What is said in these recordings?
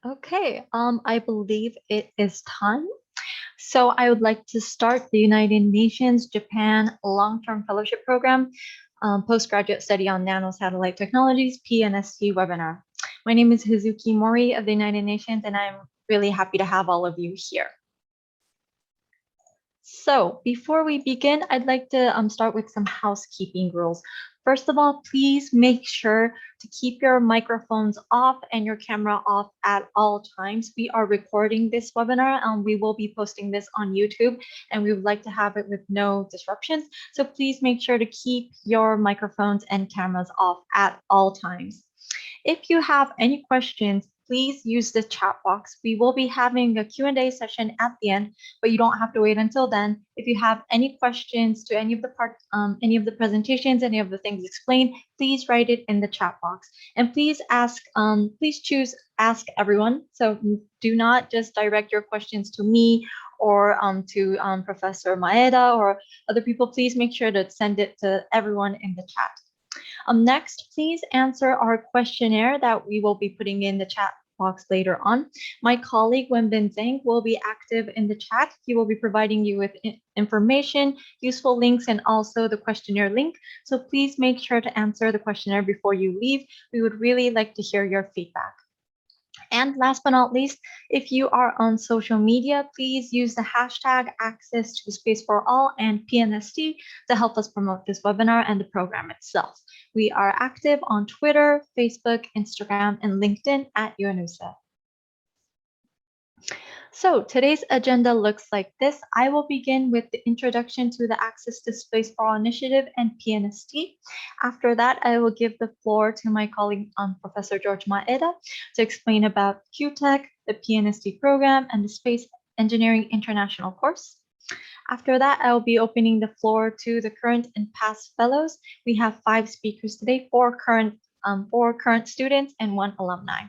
Okay, I believe it is time. So I would like to start the United Nations Japan Long-Term Fellowship Program, Postgraduate Study on Nano-Satellite Technologies, PNST webinar. My name is Hazuki Mori of the United Nations, and I'm really happy to have all of you here. So before we begin, I'd like to start with some housekeeping rules. First of all, please make sure to keep your microphones off and your camera off at all times. We are recording this webinar and we will be posting this on YouTube, and we would like to have it with no disruptions. So please make sure to keep your microphones and cameras off at all times. If you have any questions, please use the chat box. We will be having a Q&A session at the end, but you don't have to wait until then. If you have any questions to any of the presentations, any of the things explained, please write it in the chat box. And please please choose ask everyone. So do not just direct your questions to me or to Professor Maeda or other people. Please make sure to send it to everyone in the chat. Next, please answer our questionnaire that we will be putting in the chat box later on. My colleague Wenbin Zhang will be active in the chat. He will be providing you with information, useful links, and also the questionnaire link. So please make sure to answer the questionnaire before you leave. We would really like to hear your feedback. And last but not least, if you are on social media, please use the hashtag access to space for all and PNST to help us promote this webinar and the program itself. We are active on Twitter, Facebook, Instagram, and LinkedIn at UNOOSA. So today's agenda looks like this. I will begin with the introduction to the Access to Space for All initiative and PNST. After that, I will give the floor to my colleague, Professor George Maeda, to explain about Kyutech, the PNST program, and the Space Engineering International course. After that, I will be opening the floor to the current and past fellows. We have 5 speakers today, 4 current students and 1 alumni.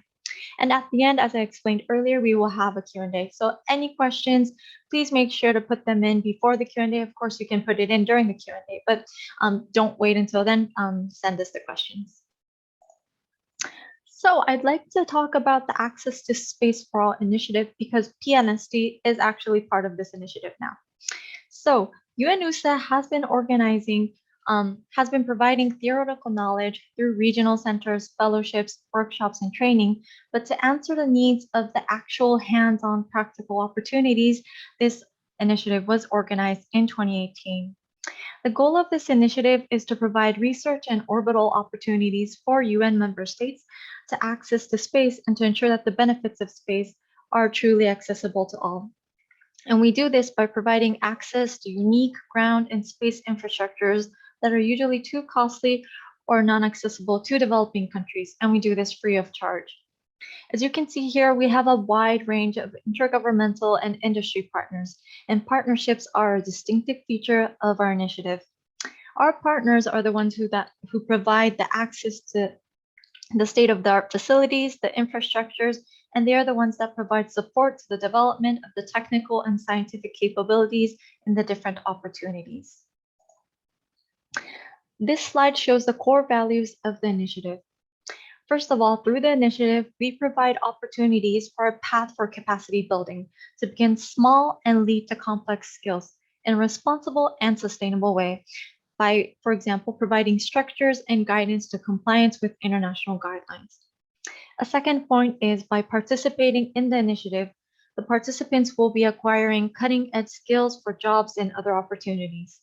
And at the end, as I explained earlier, we will have a Q&A. So any questions, please make sure to put them in before the Q&A. Of course, you can put it in during the Q&A, but don't wait until then. Send us the questions. So I'd like to talk about the Access to Space for All initiative because PNST is actually part of this initiative now. So UNOOSA has been providing theoretical knowledge through regional centers, fellowships, workshops, and training. But to answer the needs of the actual hands-on practical opportunities, this initiative was organized in 2018. The goal of this initiative is to provide research and orbital opportunities for UN member states to access to space and to ensure that the benefits of space are truly accessible to all. And we do this by providing access to unique ground and space infrastructures that are usually too costly or non-accessible to developing countries, and we do this free of charge. As you can see here, we have a wide range of intergovernmental and industry partners, and partnerships are a distinctive feature of our initiative. Our partners are the ones who provide the access to the state-of-the-art facilities, the infrastructures, and they are the ones that provide support to the development of the technical and scientific capabilities in the different opportunities. This slide shows the core values of the initiative. First of all, through the initiative, we provide opportunities for a path for capacity building to begin small and lead to complex skills in a responsible and sustainable way by, for example, providing structures and guidance to compliance with international guidelines. A second point is by participating in the initiative, the participants will be acquiring cutting-edge skills for jobs and other opportunities.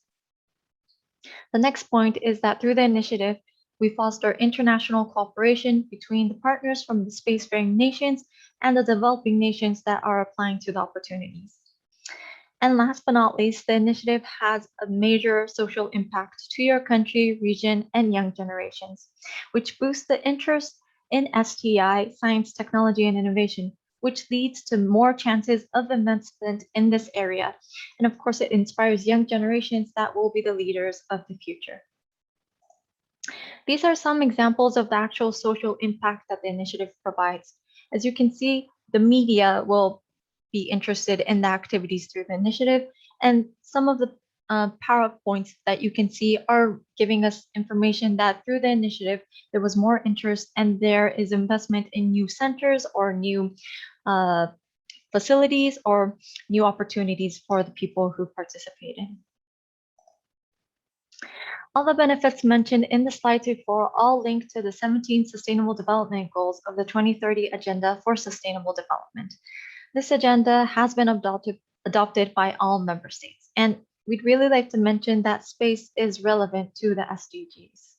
The next point is that through the initiative, we foster international cooperation between the partners from the spacefaring nations and the developing nations that are applying to the opportunities. And last but not least, the initiative has a major social impact to your country, region, and young generations, which boosts the interest in STI, science, technology, and innovation, which leads to more chances of advancement in this area. And of course, it inspires young generations that will be the leaders of the future. These are some examples of the actual social impact that the initiative provides. As you can see, the media will be interested in the activities through the initiative, and some of the PowerPoints that you can see are giving us information that through the initiative, there was more interest and there is investment in new centers or new facilities or new opportunities for the people who participated. All the benefits mentioned in the slides before all link to the 17 Sustainable Development Goals of the 2030 Agenda for Sustainable Development. This agenda has been adopted by all member states, and we'd really like to mention that space is relevant to the SDGs.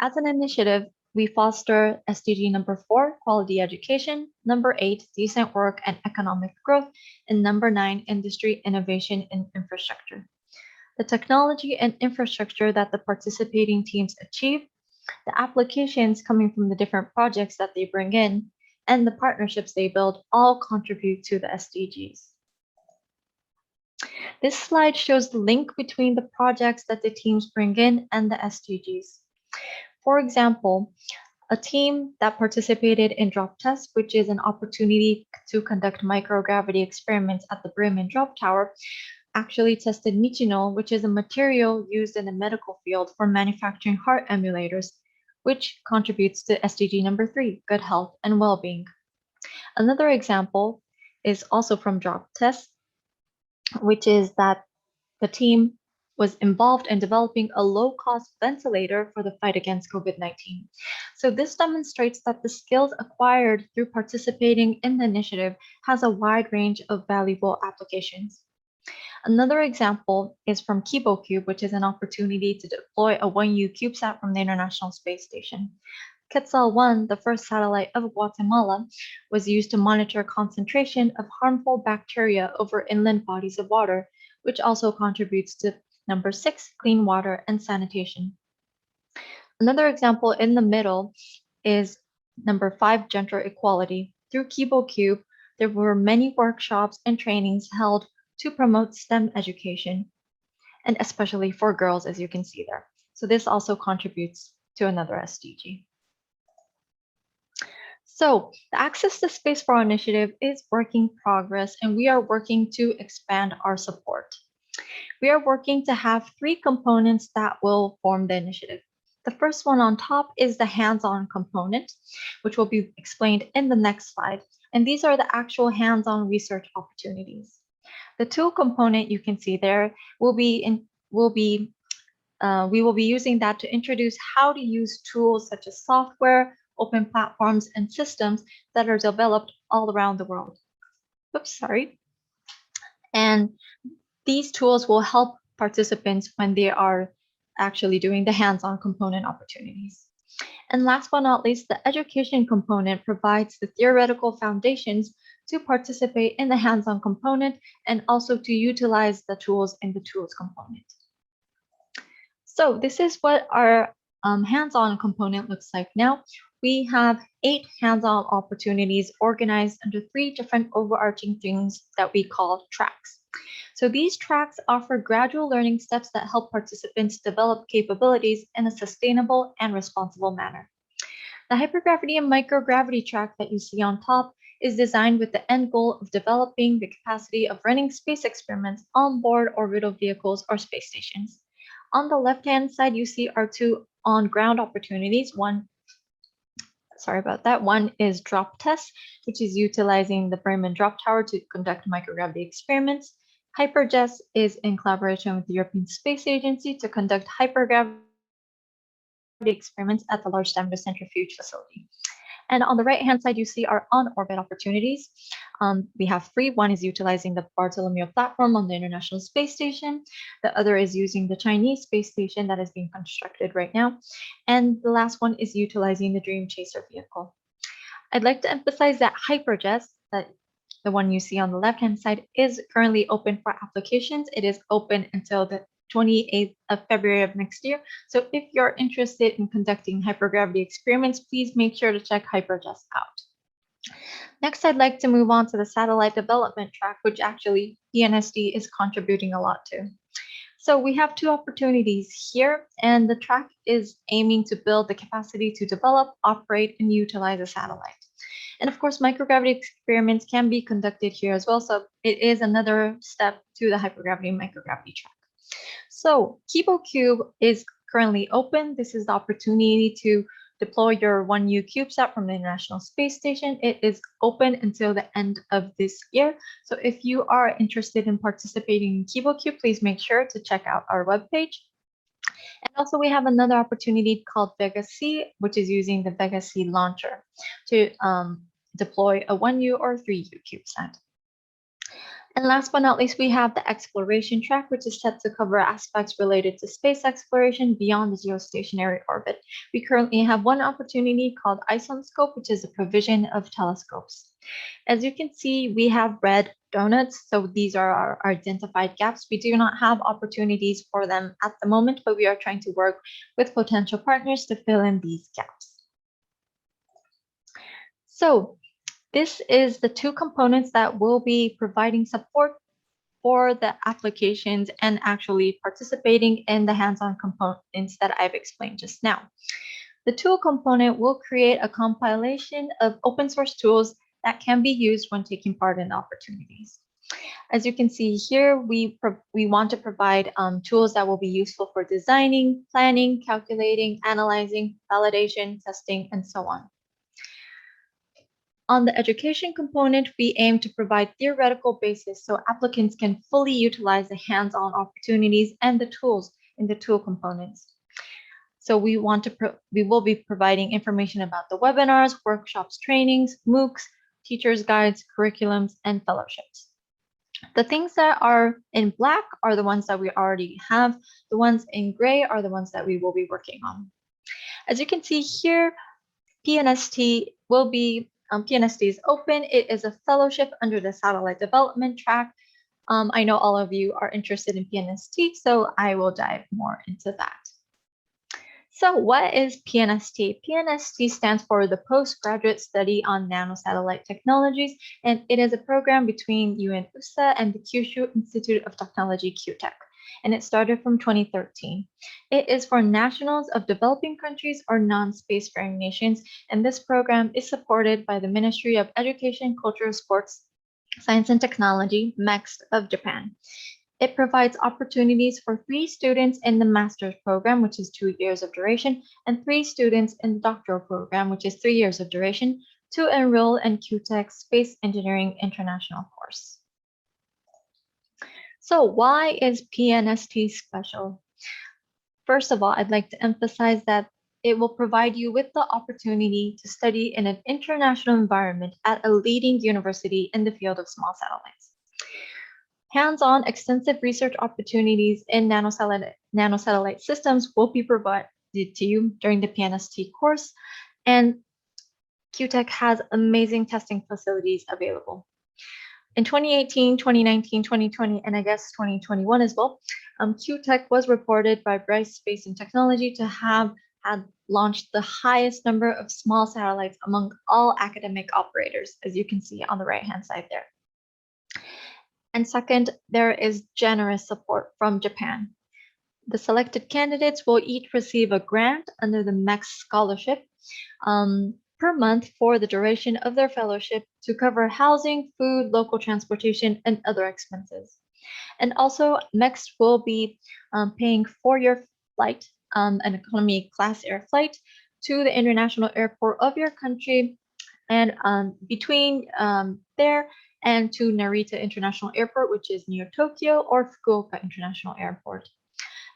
As an initiative, we foster SDG number 4, quality education, number 8, decent work and economic growth, and number 9, industry, innovation, and infrastructure. The technology and infrastructure that the participating teams achieve, the applications coming from the different projects that they bring in, and the partnerships they build all contribute to the SDGs. This slide shows the link between the projects that the teams bring in and the SDGs. For example, a team that participated in Drop Test, which is an opportunity to conduct microgravity experiments at the Bremen Drop Tower, actually tested Michinol, which is a material used in the medical field for manufacturing heart emulators, which contributes to SDG number 3, good health and well-being. Another example is also from Drop Test, which is that the team was involved in developing a low-cost ventilator for the fight against COVID-19. So this demonstrates that the skills acquired through participating in the initiative has a wide range of valuable applications. Another example is from KiboCube, which is an opportunity to deploy a 1U CubeSat from the International Space Station. Quetzal-1, the first satellite of Guatemala, was used to monitor concentration of harmful bacteria over inland bodies of water, which also contributes to number 6, clean water and sanitation. Another example in the middle is number 5, gender equality. Through KiboCube, there were many workshops and trainings held to promote STEM education, and especially for girls, as you can see there. So this also contributes to another SDG. So the Access to Space for All initiative is work in progress, and we are working to expand our support. We are working to have 3 components that will form the initiative. The first one on top is the hands-on component, which will be explained in the next slide. And these are the actual hands-on research opportunities. The tool component you can see there we will be using that to introduce how to use tools such as software, open platforms, and systems that are developed all around the world. Oops, sorry. And these tools will help participants when they are actually doing the hands-on component opportunities. And last but not least, the education component provides the theoretical foundations to participate in the hands-on component and also to utilize the tools in the tools component. So this is what our hands-on component looks like now. We have 8 hands-on opportunities organized under 3 different overarching things that we call tracks. So these tracks offer gradual learning steps that help participants develop capabilities in a sustainable and responsible manner. The hypergravity and microgravity track that you see on top is designed with the end goal of developing the capacity of running space experiments on board orbital vehicles or space stations. On the left-hand side, you see our 2 on-ground opportunities. One is Drop Test, which is utilizing the Bremen Drop Tower to conduct microgravity experiments. HyperJESS is in collaboration with the European Space Agency to conduct hypergravity experiments at the Large Diameter Centrifuge facility. And on the right-hand side, you see our on-orbit opportunities. We have 3. One is utilizing the Bartolomeo platform on the International Space Station. The other is using the Chinese space station that is being constructed right now. And the last one is utilizing the Dream Chaser vehicle. I'd like to emphasize that HyperJESS, that the one you see on the left-hand side, is currently open for applications. It is open until the 28th of February of next year. So if you're interested in conducting hypergravity experiments, please make sure to check HyperJESS out. Next, I'd like to move on to the satellite development track, which actually PNST is contributing a lot to. So we have 2 opportunities here, and the track is aiming to build the capacity to develop, operate, and utilize a satellite. And of course, microgravity experiments can be conducted here as well. So it is another step to the hypergravity and microgravity track. So KiboCube is currently open. This is the opportunity to deploy your 1U CubeSat from the International Space Station. It is open until the end of this year. So if you are interested in participating in KiboCube, please make sure to check out our webpage. And also we have another opportunity called Vega C, which is using the Vega C launcher to deploy a 1U or 3U CubeSat. And last but not least, we have the exploration track, which is set to cover aspects related to space exploration beyond the geostationary orbit. We currently have one opportunity called ISONScope, which is the provision of telescopes. As you can see, we have red donuts, so these are our identified gaps. We do not have opportunities for them at the moment, but we are trying to work with potential partners to fill in these gaps. So this is the two components that will be providing support for the applications and actually participating in the hands-on components that I've explained just now. The tool component will create a compilation of open source tools that can be used when taking part in opportunities. As you can see here, we want to provide tools that will be useful for designing, planning, calculating, analyzing, validation, testing, and so on. On the education component, we aim to provide theoretical basis so applicants can fully utilize the hands-on opportunities and the tools in the tool components. So we will be providing information about the webinars, workshops, trainings, MOOCs, teachers' guides, curriculums, and fellowships. The things that are in black are the ones that we already have. The ones in gray are the ones that we will be working on. As you can see here, PNST will be PNST is open. It is a fellowship under the satellite development track. I know all of you are interested in PNST, so I will dive more into that. So what is PNST? PNST stands for the Postgraduate Study on Nano-Satellite Technologies, and it is a program between UNOOSA and the Kyushu Institute of Technology, Kyutech, and it started from 2013. It is for nationals of developing countries or non-spacefaring nations, and this program is supported by the Ministry of Education, Culture, Sports, Science and Technology, MEXT of Japan. It provides opportunities for 3 students in the master's program, which is 2 years of duration, and 3 students in the doctoral program, which is 3 years of duration, to enroll in Kyutech's Space Engineering International course. So why is PNST special? First of all, I'd like to emphasize that it will provide you with the opportunity to study in an international environment at a leading university in the field of small satellites. Hands-on extensive research opportunities in nanosatellite systems will be provided to you during the PNST course, and Kyutech has amazing testing facilities available. In 2018, 2019, 2020, and I guess 2021 as well, Kyutech was reported by Bryce Space and Technology to have had launched the highest number of small satellites among all academic operators, as you can see on the right-hand side there. And second, there is generous support from Japan. The selected candidates will each receive a grant under the MEX scholarship per month for the duration of their fellowship to cover housing, food, local transportation, and other expenses. And also, MEX will be paying for your flight, an economy class air flight to the international airport of your country, and between there and to Narita International Airport, which is near Tokyo, or Fukuoka International Airport.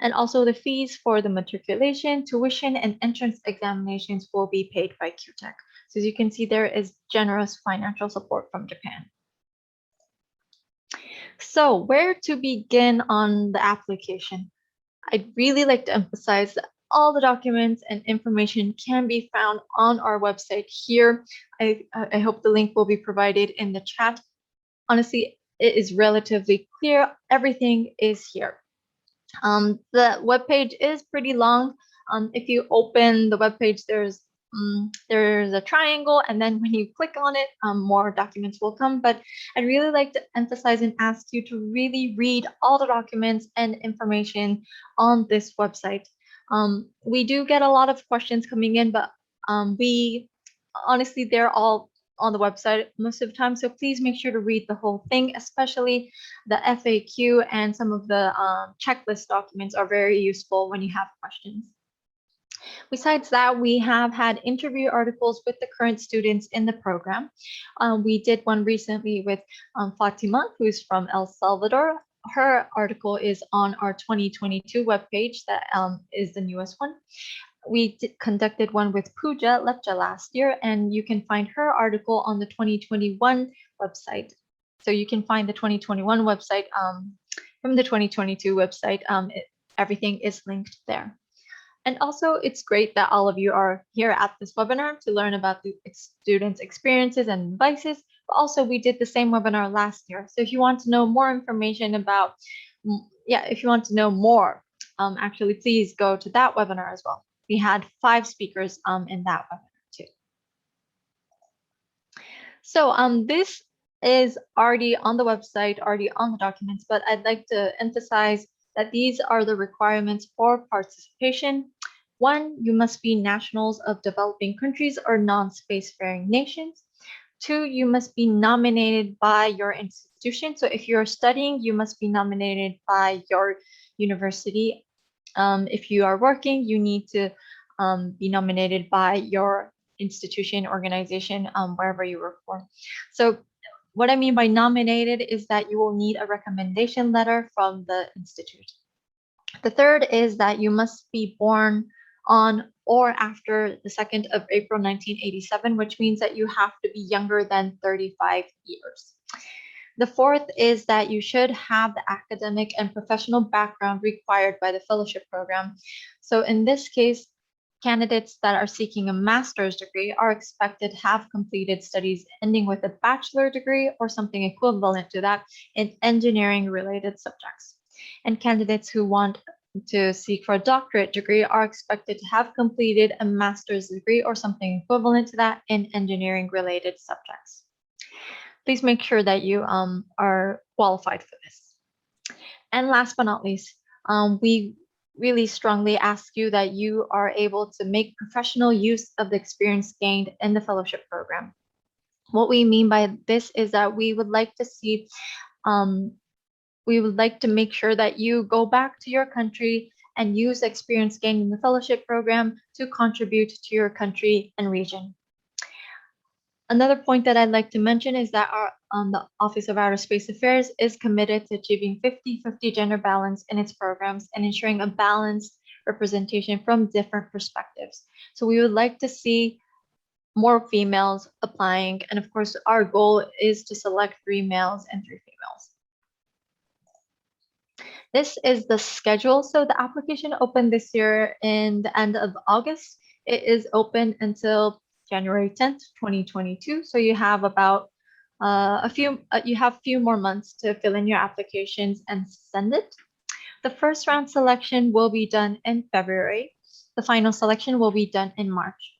And also the fees for the matriculation, tuition, and entrance examinations will be paid by Kyutech. So as you can see, there is generous financial support from Japan. So where to begin on the application? I'd really like to emphasize that all the documents and information can be found on our website here. I hope the link will be provided in the chat. Honestly, it is relatively clear. Everything is here. The webpage is pretty long. If you open the webpage, there's a triangle, and then when you click on it, more documents will come. But I'd really like to emphasize and ask you to really read all the documents and information on this website. We do get a lot of questions coming in, but we honestly, they're all on the website most of the time. So please make sure to read the whole thing, especially the FAQ and some of the checklist documents are very useful when you have questions. Besides that, we have had interview articles with the current students in the program. We did one recently with Fatima, who's from El Salvador. Her article is on our 2022 webpage, that is the newest one. We conducted one with Pooja Lepcha last year, and you can find her article on the 2021 website. So you can find the 2021 website from the 2022 website. Everything is linked there. And also, it's great that all of you are here at this webinar to learn about the students' experiences and advices. But also, we did the same webinar last year. So if you want to know more information about, if you want to know more, actually, please go to that webinar as well. We had 5 speakers in that webinar too. So this is already on the website, already on the documents, but I'd like to emphasize that these are the requirements for participation. 1, you must be nationals of developing countries or non-spacefaring nations. 2, you must be nominated by your institution. So if you're studying, you must be nominated by your university. If you are working, you need to be nominated by your institution, organization, wherever you work for. So what I mean by nominated is that you will need a recommendation letter from the institute. The third is that you must be born on or after the 2nd of April 1987, which means that you have to be younger than 35 years. The fourth is that you should have the academic and professional background required by the fellowship program. So in this case, candidates that are seeking a master's degree are expected to have completed studies ending with a bachelor degree or something equivalent to that in engineering-related subjects. And candidates who want to seek for a doctorate degree are expected to have completed a master's degree or something equivalent to that in engineering-related subjects. Please make sure that you are qualified for this. And last but not least, we really strongly ask you that you are able to make professional use of the experience gained in the fellowship program. What we mean by this is that we would like to see, we would like to make sure that you go back to your country and use the experience gained in the fellowship program to contribute to your country and region. Another point that I'd like to mention is that the Office of Outer Space Affairs is committed to achieving 50-50 gender balance in its programs and ensuring a balanced representation from different perspectives. So we would like to see more females applying, and of course our goal is to select 3 males and 3 females. This is the schedule. So the application opened this year in the end of August. It is open until January 10th, 2022. So you have about a few more months to fill in your applications and send it. The first round selection will be done in February. The final selection will be done in March.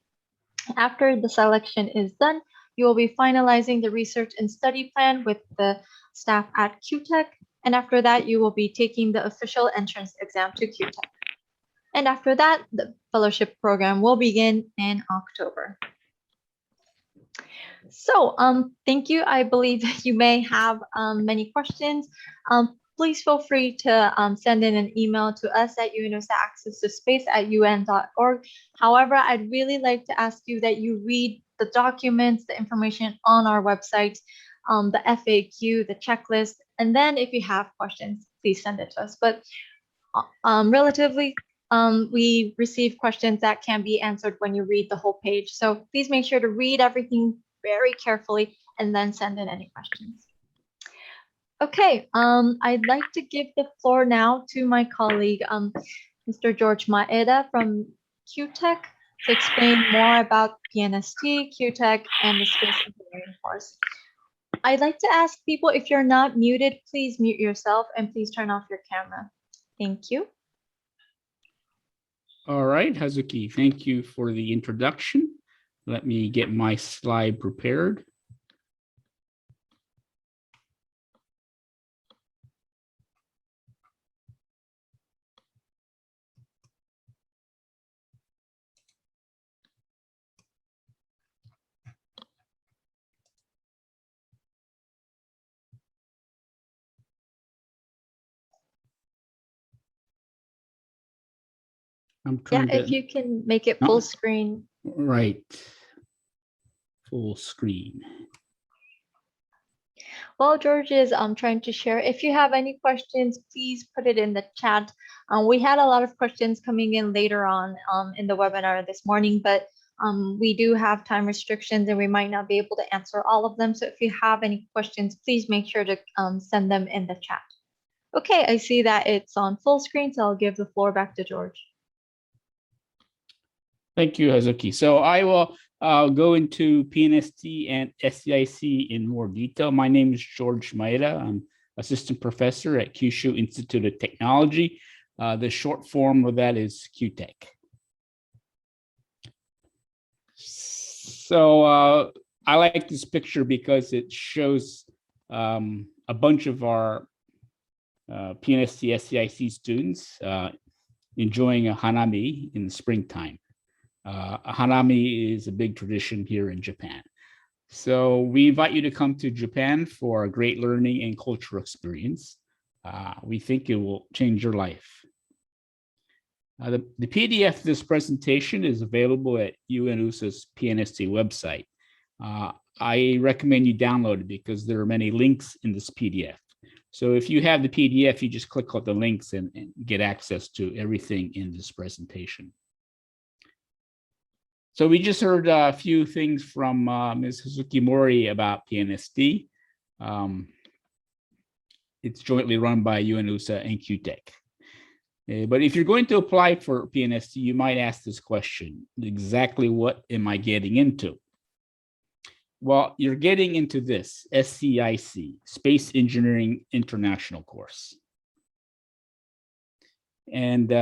After the selection is done, you will be finalizing the research and study plan with the staff at Kyutech. And after that, you will be taking the official entrance exam to Kyutech. And after that, the fellowship program will begin in October. So thank you. I believe you may have many questions. Please feel free to send in an email to us at UNOOSA@un.org. However, I'd really like to ask you that you read the documents, the information on our website, the FAQ, the checklist, and then if you have questions, please send it to us. But relatively, we receive questions that can be answered when you read the whole page. So please make sure to read everything very carefully and then send in any questions. Okay, I'd like to give the floor now to my colleague, Mr. George Maeda from Kyutech, to explain more about PNST, Kyutech, and the Space Engineering course. I'd like to ask people, if you're not muted, please mute yourself and please turn off your camera. Thank you. All right, Hazuki, thank you for the introduction. Let me get my slide prepared. I'm Yeah, trying if to, you can make it no, full screen. right, full screen. While George is trying to share, if you have any questions, please put it in the chat. We had a lot of questions coming in later on in the webinar this morning, but we do have time restrictions and we might not be able to answer all of them. So if you have any questions, please make sure to send them in the chat. Okay, I see that it's on full screen, so I'll give the floor back to George. Thank you, Hazuki. So I will go into PNST and SEIC in more detail. My name is George Maeda. I'm assistant professor at Kyushu Institute of Technology. The short form of that is Kyutech. So I like this picture because it shows a bunch of our PNST SEIC students enjoying a hanami in the springtime. A hanami is a big tradition here in Japan. So we invite you to come to Japan for a great learning and cultural experience. We think it will change your life. The PDF of this presentation is available at UNOOSA's PNST website. I recommend you download it because there are many links in this PDF. So if you have the PDF, you just click on the links and get access to everything in this presentation. So we just heard a few things from Ms. Hazuki Mori about PNST. It's jointly run by UNOOSA and Kyutech. But if you're going to apply for PNST, you might ask this question: exactly what am I getting into? Well, you're getting into this SEIC, Space Engineering International course. And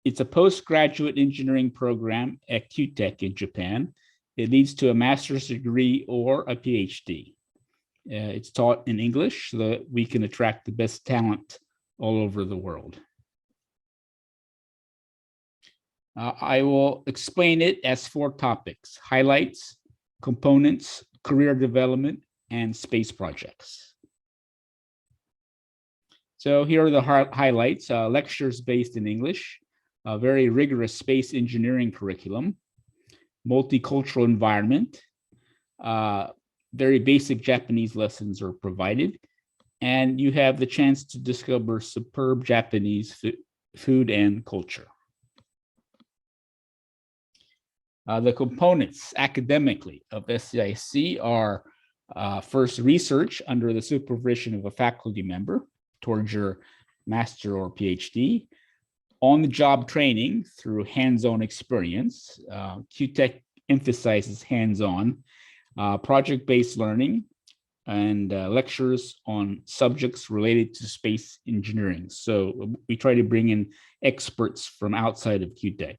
it's a postgraduate engineering program at Kyutech in Japan. It leads to a master's degree or a PhD. It's taught in English so that we can attract the best talent all over the world. I will explain it as 4 topics: highlights, components, career development, and space projects. So here are the highlights: lectures based in English, a very rigorous space engineering curriculum, multicultural environment, very basic Japanese lessons are provided, and you have the chance to discover superb Japanese food and culture. The components academically of SEIC are first, research under the supervision of a faculty member towards your master or PhD, on-the-job training through hands-on experience. Kyutech emphasizes hands-on, project-based learning, and lectures on subjects related to space engineering. So we try to bring in experts from outside of Kyutech.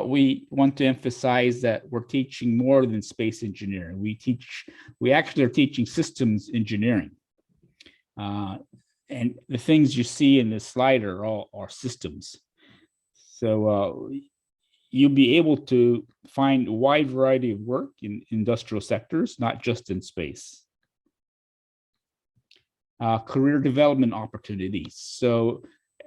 We want to emphasize that we're teaching more than space engineering. We actually are teaching systems engineering. And the things you see in this slide are all systems. So you'll be able to find a wide variety of work in industrial sectors, not just in space. Career development opportunities. So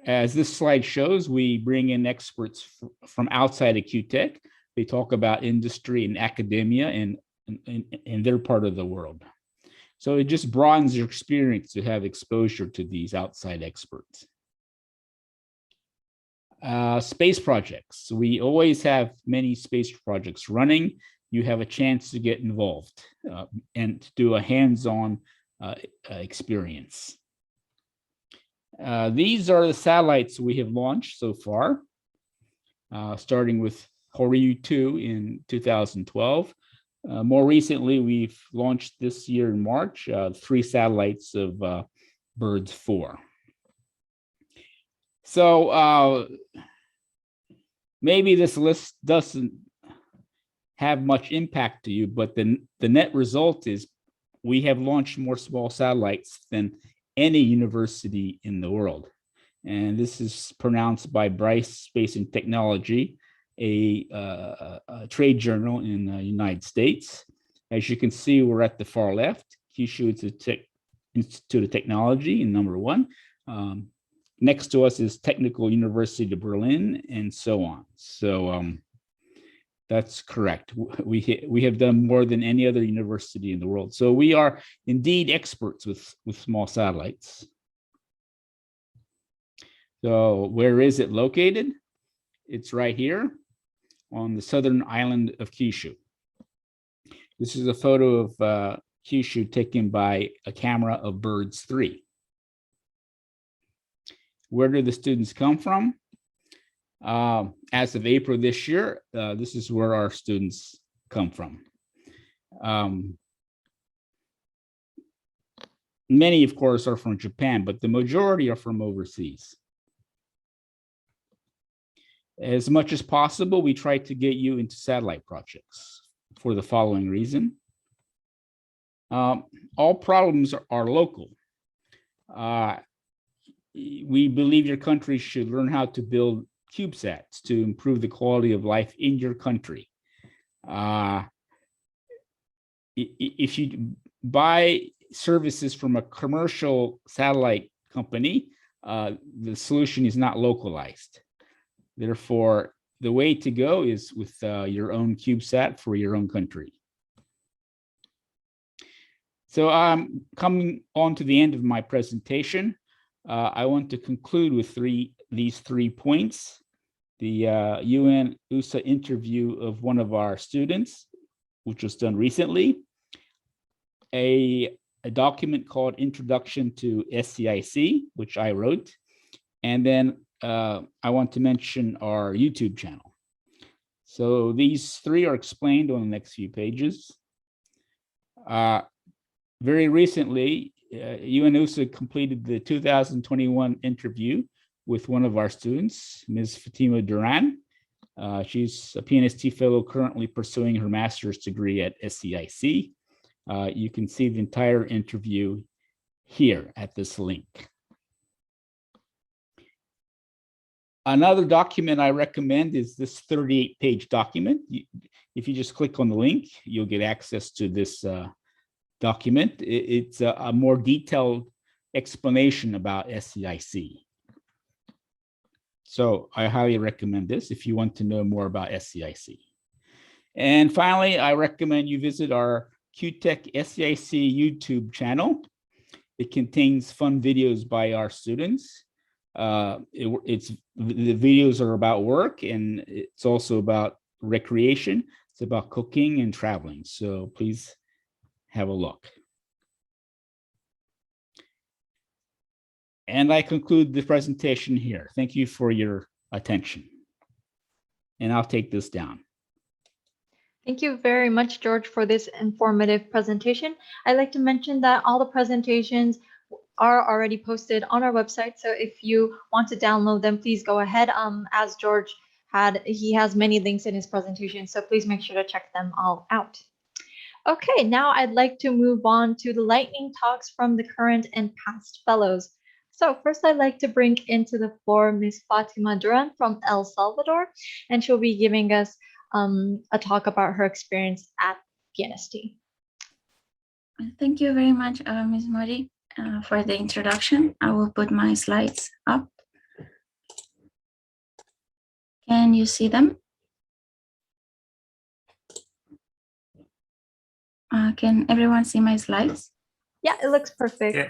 as this slide shows, we bring in experts from outside of Kyutech. They talk about industry and academia in their part of the world. So it just broadens your experience to have exposure to these outside experts. Space projects. We always have many space projects running. You have a chance to get involved and to do a hands-on experience. These are the satellites we have launched so far, starting with Horyu 2 in 2012. More recently, we've launched this year in March, 3 satellites of Birds 4. So maybe this list doesn't have much impact to you, but the net result is we have launched more small satellites than any university in the world. And this is pronounced by Bryce Space and Technology, a trade journal in the United States. As you can see, we're at the far left, Kyushu Institute of Technology in number 1. next to us is Technical University of Berlin, and so on. So that's correct. We have done more than any other university in the world. So we are indeed experts with small satellites. So where is it located? It's right here on the southern island of Kyushu. This is a photo of Kyushu taken by a camera of Birds 3. Where do the students come from? As of April this year, this is where our students come from. Many, of course, are from Japan, but the majority are from overseas. As much as possible, we try to get you into satellite projects for the following reason. All problems are local. We believe your country should learn how to build CubeSats to improve the quality of life in your country. If you buy services from a commercial satellite company, the solution is not localized. Therefore, the way to go is with your own CubeSat for your own country. So I'm coming on to the end of my presentation. I want to conclude with these 3 points. The UNOOSA interview of one of our students, which was done recently, a document called Introduction to SEIC, which I wrote, and then I want to mention our YouTube channel. So these 3 are explained on the next few pages. Very recently, UNOOSA completed the 2021 interview with one of our students, Ms. Fatima Duran. She's a PNST fellow currently pursuing her master's degree at SEIC. You can see the entire interview here at this link. Another document I recommend is this 38-page document. If you just click on the link, you'll get access to this document. It's a more detailed explanation about SEIC. So I highly recommend this if you want to know more about SEIC. And finally, I recommend you visit our Kyutech SEIC YouTube channel. It contains fun videos by our students. The videos are about work, and it's also about recreation. It's about cooking and traveling. So please have a look. And I conclude the presentation here. Thank you for your attention. And I'll take this down. Thank you very much, George, for this informative presentation. I'd like to mention that all the presentations are already posted on our website. So if you want to download them, please go ahead. As George he has many links in his presentation, so please make sure to check them all out. Okay, now I'd like to move on to the lightning talks from the current and past fellows. So first, I'd like to bring into the floor Ms. Fatima Duran from El Salvador, and she'll be giving us a talk about her experience at PNST. Thank you very much, Ms. Mori, for the introduction. I will put my slides up. Can you see them? Can everyone see my slides? Yeah, it looks perfect. Yeah.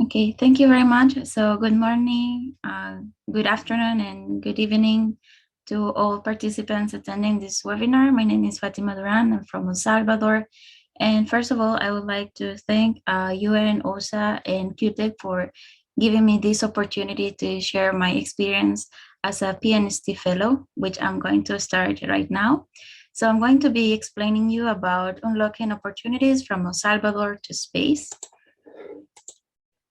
Okay, thank you very much. So good morning, good afternoon, and good evening to all participants attending this webinar. My name is Fatima Duran. I'm from El Salvador. And first of all, I would like to thank UNOOSA and Kyutech for giving me this opportunity to share my experience as a PNST fellow, which I'm going to start right now. So I'm going to be explaining you about unlocking opportunities from El Salvador to space.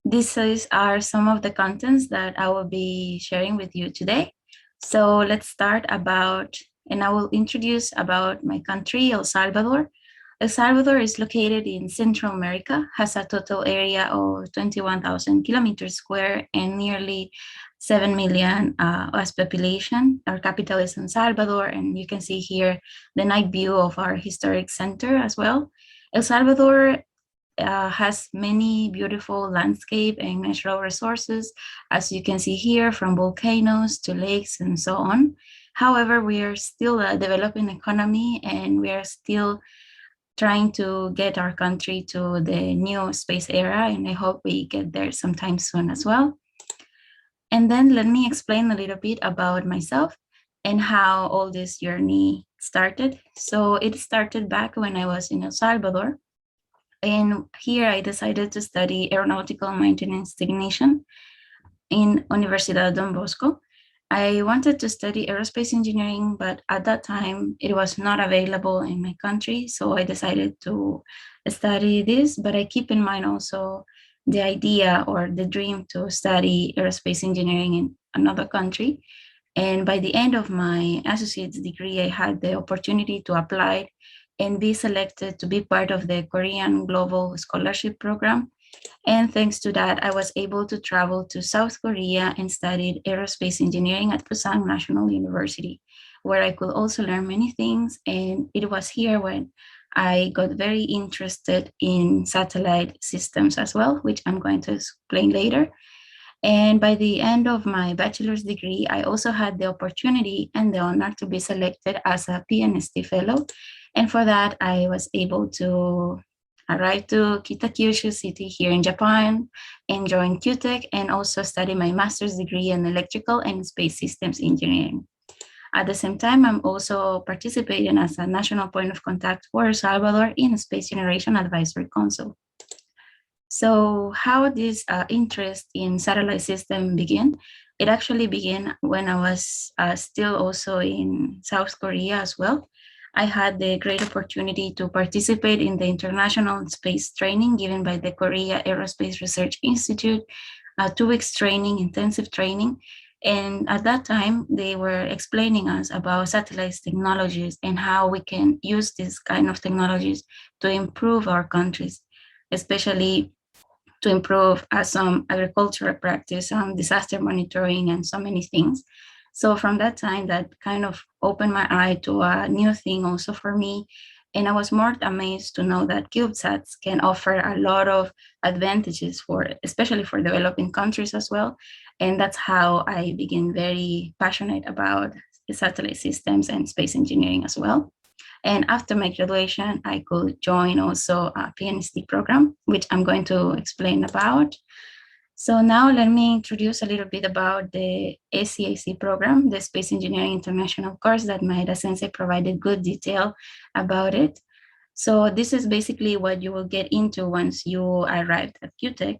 These are some of the contents that I will be sharing with you today. So let's start about, and I will introduce about my country, El Salvador. El Salvador is located in Central America, has a total area of 21,000 kilometers square and nearly 7 million as population. Our capital is San Salvador, and you can see here the night view of our historic center as well. El Salvador has many beautiful landscape and natural resources, as you can see here, from volcanoes to lakes and so on. However, we are still a developing economy, and we are still trying to get our country to the new space era, and I hope we get there sometime soon as well. And then let me explain a little bit about myself and how all this journey started. So it started back when I was in El Salvador. And here I decided to study aeronautical maintenance technician in Universidad Don Bosco. I wanted to study aerospace engineering, but at that time it was not available in my country. So I decided to study this, but I keep in mind also the idea or the dream to study aerospace engineering in another country. And by the end of my associate's degree, I had the opportunity to apply and be selected to be part of the Korean Global Scholarship Program. And thanks to that, I was able to travel to South Korea and studied aerospace engineering at Busan National University, where I could also learn many things. And it was here when I got very interested in satellite systems as well, which I'm going to explain later. And by the end of my bachelor's degree, I also had the opportunity and the honor to be selected as a PNST fellow. And for that, I was able to arrive to Kyushu City here in Japan and join Kyutech, and also study my master's degree in electrical and space systems engineering. At the same time, I'm also participating as a national point of contact for El Salvador in Space Generation Advisory Council. So how this interest in satellite system began? It actually began when I was still also in South Korea as well. I had the great opportunity to participate in the international space training given by the Korea Aerospace Research Institute, a 2 weeks training, intensive training. And at that time, they were explaining us about satellite technologies and how we can use this kind of technologies to improve our countries, especially to improve some agricultural practice, disaster monitoring, and so many things. So from that time, that kind of opened my eye to a new thing also for me. And I was more amazed to know that CubeSats can offer a lot of advantages for, especially for developing countries as well. And that's how I became very passionate about the satellite systems and space engineering as well. And after my graduation, I could join also a PNST program, which I'm going to explain about. So now let me introduce a little bit about the SEIC program, the Space Engineering International course that Maeda Sensei provided good detail about it. So this is basically what you will get into once you arrive at Kyutech.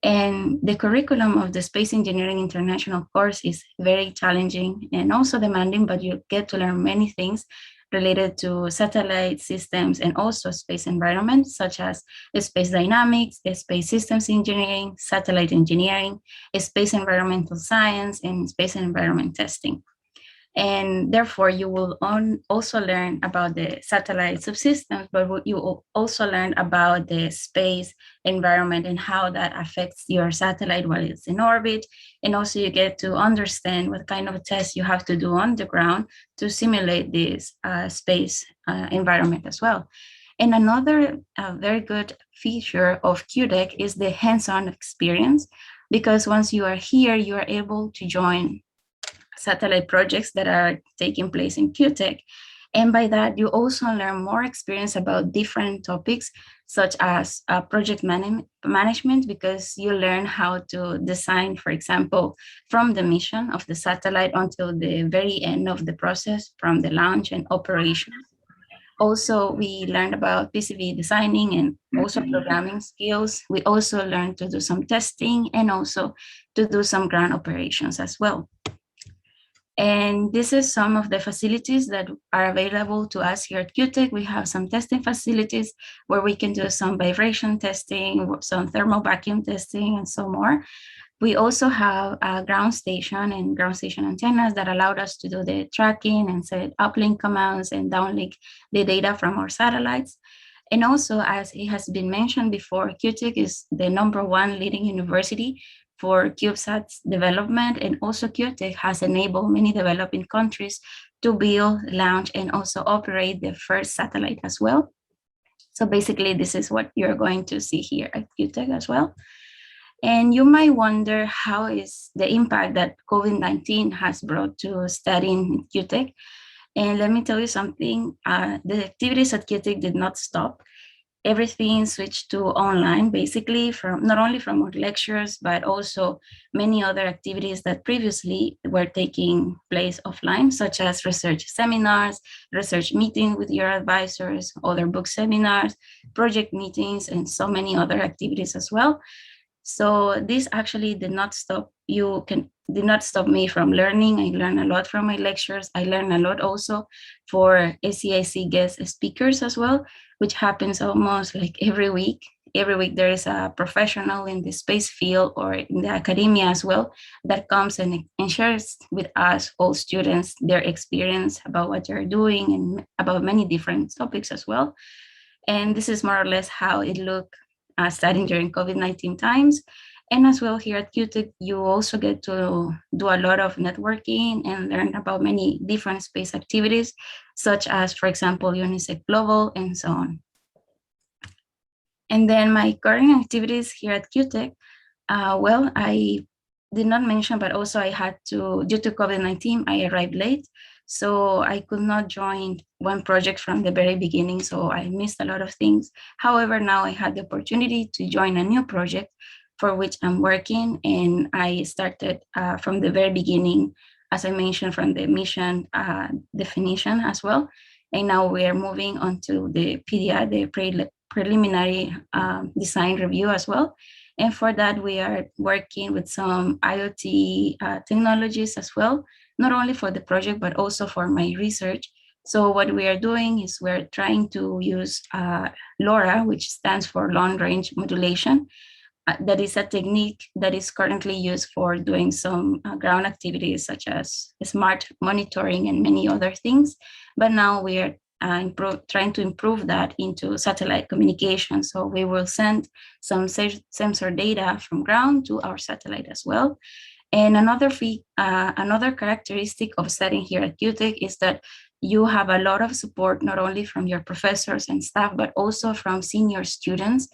And the curriculum of the Space Engineering International course is very challenging and also demanding, but you get to learn many things related to satellite systems and also space environment, such as space dynamics, space systems engineering, satellite engineering, space environmental science, and space environment testing. And therefore, you will also learn about the satellite subsystems, but you will also learn about the space environment and how that affects your satellite while it's in orbit. And also you get to understand what kind of tests you have to do on the ground to simulate this space environment as well. And another very good feature of Kyutech is the hands-on experience, because once you are here, you are able to join satellite projects that are taking place in Kyutech. And by that, you also learn more experience about different topics, such as project management, because you learn how to design, for example, from the mission of the satellite until the very end of the process, from the launch and operation. Also, we learned about PCB designing and also programming skills. We also learned to do some testing and also to do some ground operations as well. And this is some of the facilities that are available to us here at Kyutech. We have some testing facilities where we can do some vibration testing, some thermal vacuum testing, and so more. We also have a ground station and ground station antennas that allowed us to do the tracking and set uplink commands and downlink the data from our satellites. And also, as it has been mentioned before, Kyutech is the #1 leading university for CubeSats development, and also Kyutech has enabled many developing countries to build, launch, and also operate the first satellite as well. So basically, this is what you're going to see here at Kyutech as well. And you might wonder, how is the impact that COVID-19 has brought to studying Kyutech? And let me tell you something, the activities at Kyutech did not stop. Everything switched to online, basically, from not only from our lectures, but also many other activities that previously were taking place offline, such as research seminars, research meetings with your advisors, other book seminars, project meetings, and so many other activities as well. So this actually did not stop me from learning. I learned a lot from my lectures. I learned a lot also for SEIC guest speakers as well, which happens almost like every week. Every week there is a professional in the space field or in the academia as well that comes and shares with us, all students, their experience about what they're doing and about many different topics as well. And this is more or less how it looked studying during COVID-19 times. And as well here at Kyutech, you also get to do a lot of networking and learn about many different space activities, such as, for example, UNICEF Global and so on. And then my current activities here at Kyutech, well, I did not mention, but also I had to, due to COVID-19, I arrived late. So I could not join one project from the very beginning, so I missed a lot of things. However, now I had the opportunity to join a new project for which I'm working, and I started from the very beginning, as I mentioned, from the mission definition as well. And now we are moving on to the PDI, the preliminary design review as well. And for that, we are working with some IoT technologies as well, not only for the project, but also for my research. So what we are doing is we're trying to use LoRa, which stands for long range modulation. That is a technique that is currently used for doing some ground activities such as smart monitoring and many other things. But now we are trying to improve that into satellite communication. So we will send some sensor data from ground to our satellite as well. And another characteristic of studying here at Kyutech is that you have a lot of support, not only from your professors and staff, but also from senior students.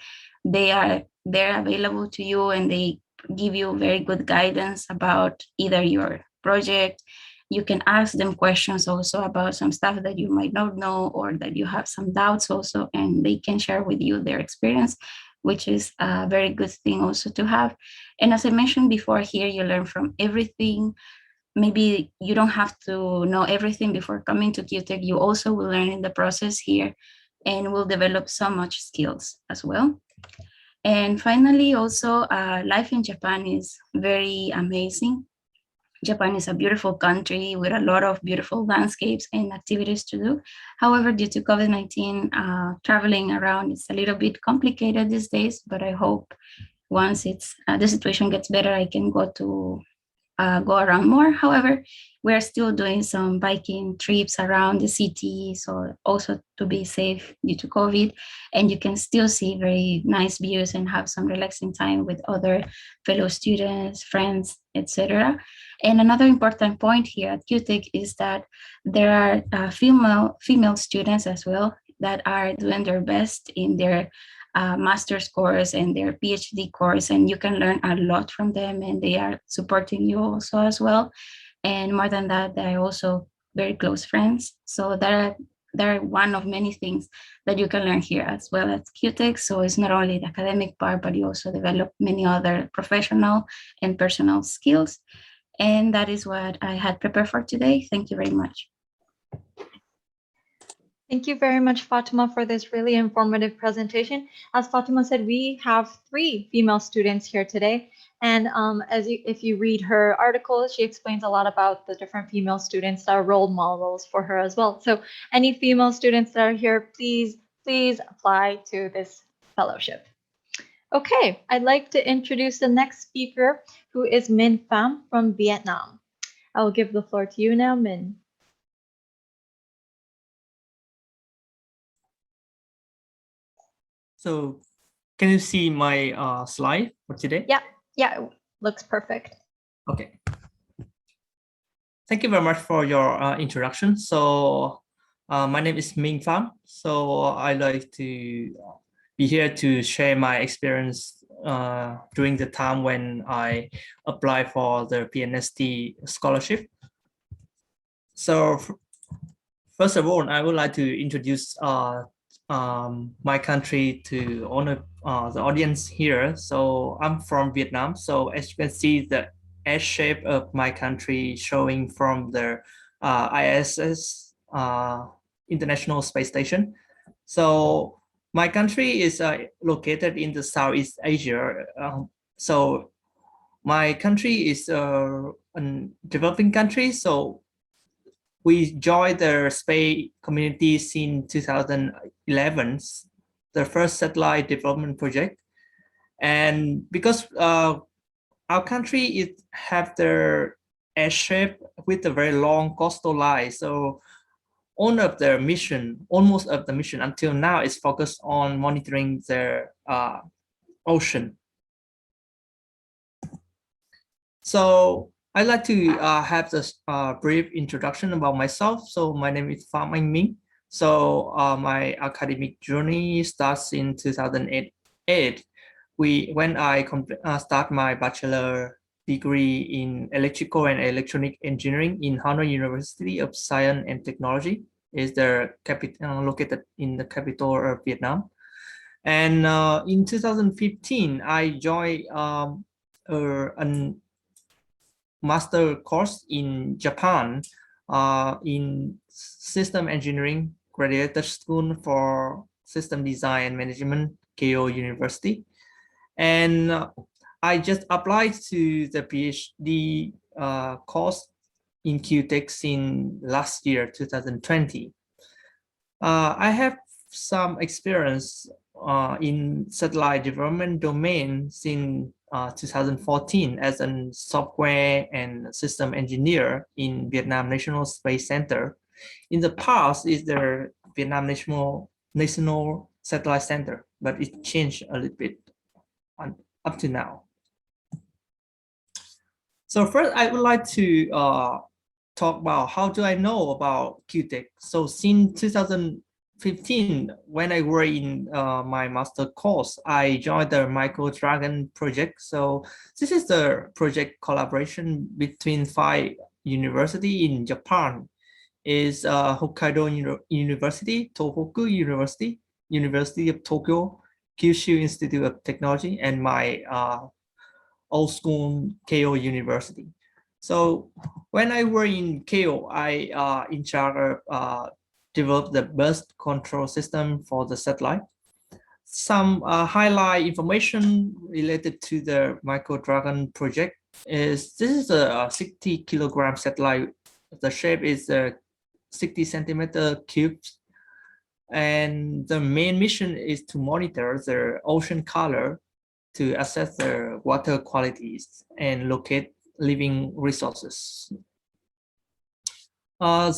They're available to you and they give you very good guidance about either your project. You can ask them questions also about some stuff that you might not know or that you have some doubts also, and they can share with you their experience, which is a very good thing also to have. And as I mentioned before, here you learn from everything. Maybe you don't have to know everything before coming to Kyutech. You also will learn in the process here and will develop so much skills as well. And finally, also life in Japan is very amazing. Japan is a beautiful country with a lot of beautiful landscapes and activities to do. However, due to COVID-19, traveling around is a little bit complicated these days, but I hope once the situation gets better, I can go around more. However, we are still doing some biking trips around the city, so also to be safe due to COVID, and you can still see very nice views and have some relaxing time with other fellow students, friends, etc. And another important point here at Kyutech is that there are female students as well that are doing their best in their master's course and their PhD course, and you can learn a lot from them, and they are supporting you also as well. And more than that, they're also very close friends. So they're one of many things that you can learn here as well at Kyutech. So it's not only the academic part, but you also develop many other professional and personal skills. And that is what I had prepared for today. Thank you very much. Thank you very much, Fatima, for this really informative presentation. As Fatima said, we have 3 female students here today. And if you read her article, she explains a lot about the different female students that are role models for her as well. So any female students that are here, please apply to this fellowship. Okay, I'd like to introduce the next speaker, who is Minh Pham from Vietnam. I will give the floor to you now, Minh. So can you see my slide for today? Yeah, it looks perfect. Okay. Thank you very much for your introduction. So My name is Minh Pham. So I like to be here to share my experience during the time when I applied for the PNST scholarship. So first of all, I would like to introduce my country to honor the audience here. So I'm from Vietnam. So as you can see, the S shape of my country showing from the ISS International Space Station. So my country is located in the Southeast Asia. So my country is a developing country. So we joined the space community in 2011, the first satellite development project. And because our country is have the S shape with a very long coastal line, so almost of the mission until now is focused on monitoring the ocean. So I'd like to have this brief introduction about myself. So my name is Pham Minh. So my academic journey starts in 2008. When I start my bachelor degree in electrical and electronic engineering in Hoda University of Science and Technology, is the located in the capital of Vietnam. And in 2015, I joined a master course in Japan in system engineering graduate school for system design and management, Keio University. And I just applied to the PhD course in Kyutech in last year, 2020. I have some experience in satellite development domain since 2014 as a software and system engineer in Vietnam National Space Center. In the past, is the Vietnam National Satellite Center, but it changed a little bit up to now. So first, I would like to talk about how do I know about Kyutech. So since 2015, when I were in my master course, I joined the Micro Dragon project. So this is the project collaboration between 5 universities in Japan. Is Hokkaido University, Tohoku University, University of Tokyo, Kyushu Institute of Technology, and my old school Keio University. So when I were in Keio, I in charge of develop the burst control system for the satellite. Some highlight information related to the Micro Dragon project is this is a 60 kilogram satellite. The shape is a 60 centimeter cubes. And the main mission is to monitor the ocean color to assess the water qualities and locate living resources.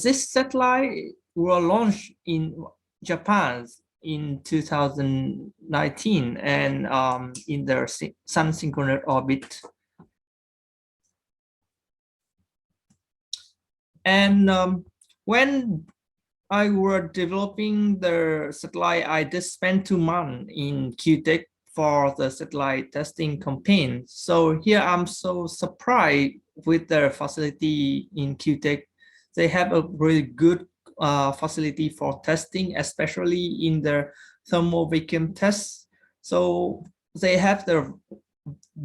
This satellite will launch in Japan in 2019 and in the sun synchronous orbit. And when I were developing the satellite, I just spent 2 months in Kyutech for the satellite testing campaign. So here I'm so surprised with the facility in Kyutech. They have a really good facility for testing, especially in the thermal vacuum tests. So they have the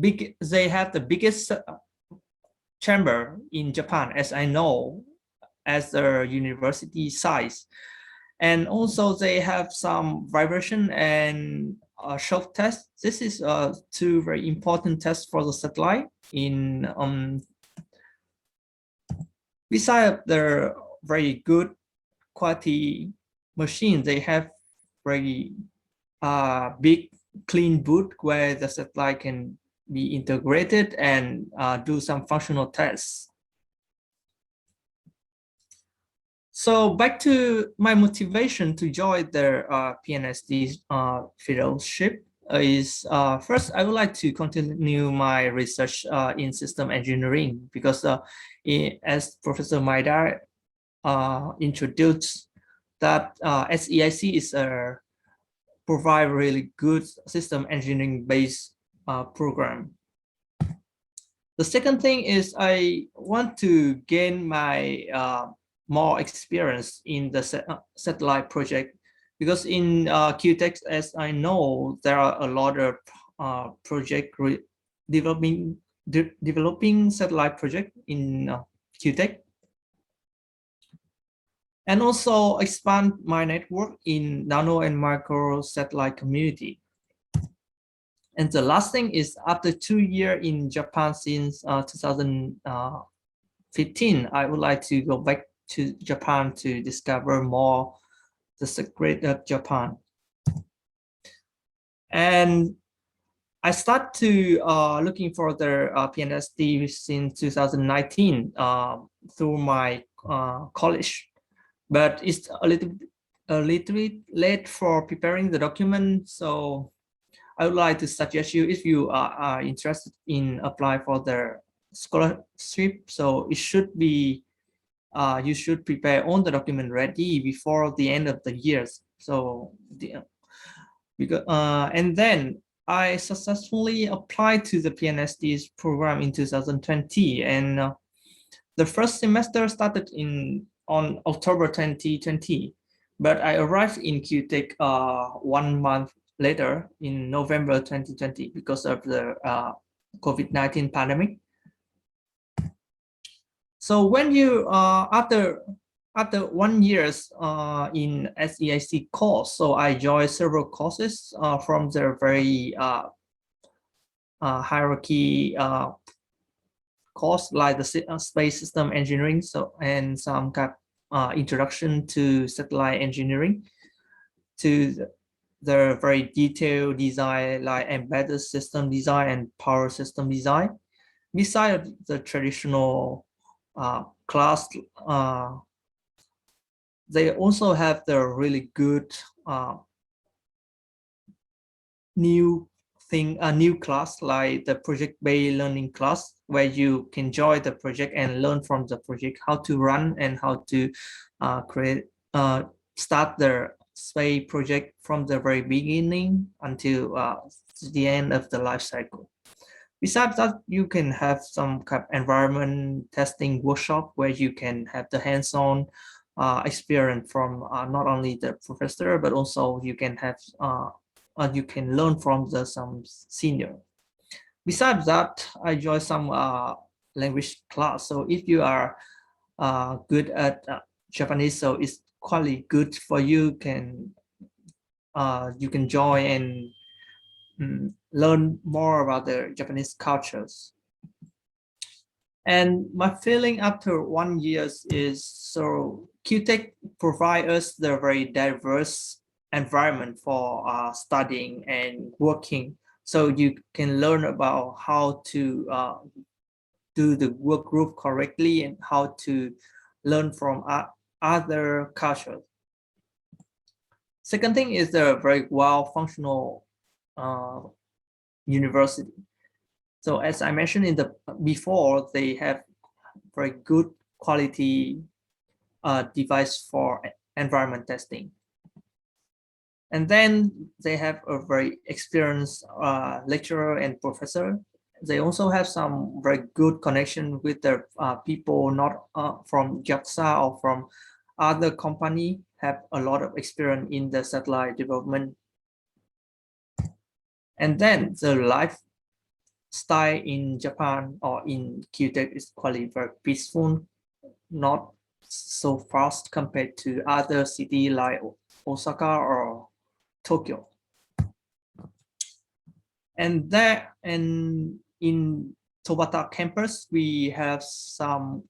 biggest chamber in Japan, as I know, as a university size. And also they have some vibration and shock test. This is 2 very important tests for the satellite. In besides the very good quality machine, they have very big clean boot where the satellite can be integrated and do some functional tests. So back to my motivation to join the PNST fellowship is first I would like to continue my research in system engineering because as Professor Maida introduced, that SEIC is provide really good system engineering based program. The second thing is I want to gain my more experience in the satellite project, because in Kyutech, as I know, there are a lot of project developing satellite project in Kyutech, and also expand my network in nano and micro satellite community. And the last thing is, after 2 years in Japan since 2015, I would like to go back to Japan to discover more the secret of Japan. And I start to looking for the PNST since 2019 through my college, but it's a little bit late for preparing the document. So I would like to suggest you, if you are interested in apply for the scholarship, so it should be you should prepare all the document ready before the end of the years. So and then I successfully applied to the PNST's program in 2020, and the first semester started on October 2020, but I arrived in Kyutech 1 month later in November 2020 because of the COVID-19 pandemic. So when you after 1 year in SEIC course, so I joined several courses from the very hierarchy course, like the space system engineering, so and some kind of introduction to satellite engineering, to the very detailed design like embedded system design and power system design. Besides the traditional class, they also have the really good new class, like the project-based learning class, where you can join the project and learn from the project how to run and how to start the space project from the very beginning until the end of the life cycle. Besides that, you can have some kind of environment testing workshop where you can have the hands-on experience from not only the professor, but also you can have you can learn from some senior. Besides that, I joined some language class. So if you are good at Japanese, so it's quite good for you. You can join and learn more about the Japanese cultures. And my feeling after 1 year is, so Kyutech provide us the very diverse environment for studying and working. So you can learn about how to do the work group correctly and how to learn from other cultures. Second thing is the very well-functional university. So as I mentioned before, they have very good quality device for environment testing. And then they have a very experienced lecturer and professor. They also have some very good connection with the people not from JAXA or from other company, have a lot of experience in the satellite development. And then the lifestyle in Japan or in Kyutech is quite very peaceful, not so fast compared to other cities like Osaka or Tokyo. And there, and in Tobata campus, we have some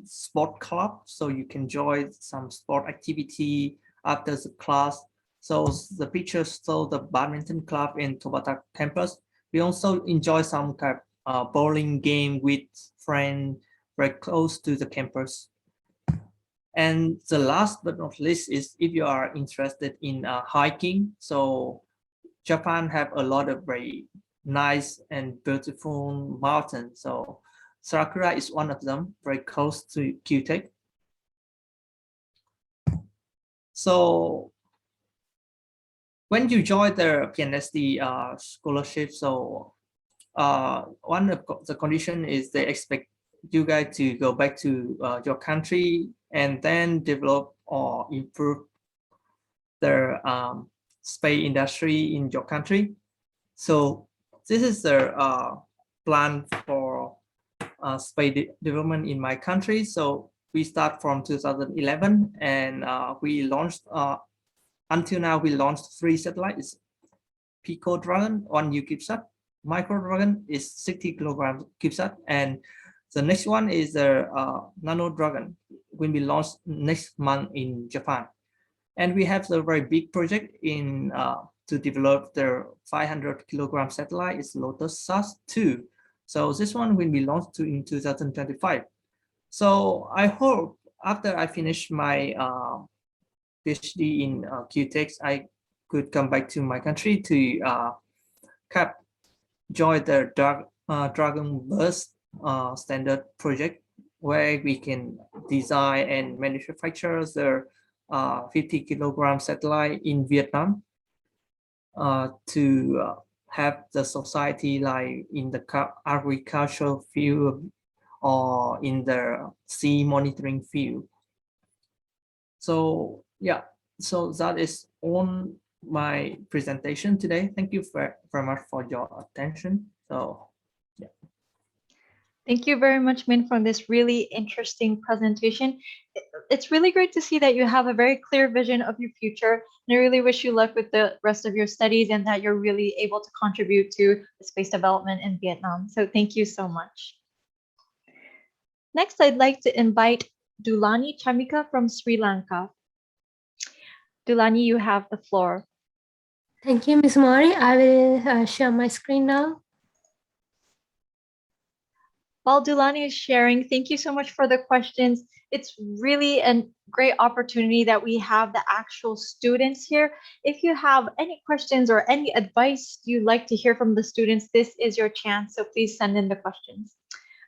sport club, so you can join some sport activity after the class. So the pictures show the badminton club in Tobata campus. We also enjoy some kind of bowling game with friends very close to the campus. And the last but not least is, if you are interested in hiking, so Japan have a lot of very nice and beautiful mountains. So Sakura is one of them, very close to Kyutech. So when you join the PNST scholarship, so one of the condition is they expect you guys to go back to your country and then develop or improve the space industry in your country. So this is the plan for space development in my country. So we start from 2011 and we launched, until now we launched 3 satellites. Pico Dragon, 1 U CubeSat, Micro Dragon is 60 kilogram CubeSat, and the next one is the Nano Dragon, will be launched next month in Japan. And we have the very big project in to develop the 500 kilogram satellite, is Lotus SAS-2. So this one will be launched in 2025. So I hope after I finish my PhD in Kyutech, I could come back to my country to join the Dragon Burst standard project, where we can design and manufacture the 50 kilogram satellite in Vietnam to have the society like in the agricultural field or in the sea monitoring field. So yeah, so that is on my presentation today. Thank you very much for your attention. So yeah. Thank you very much, Minh, for this really interesting presentation. It's really great to see that you have a very clear vision of your future. And I really wish you luck with the rest of your studies and that you're really able to contribute to the space development in Vietnam. So thank you so much. Next, I'd like to invite Dulani Chamika from Sri Lanka. Dulani, you have the floor. Thank you, Ms. Mori. I will share my screen now. While Dulani is sharing, thank you so much for the questions. It's really a great opportunity that we have the actual students here. If you have any questions or any advice you'd like to hear from the students, this is your chance. So please send in the questions.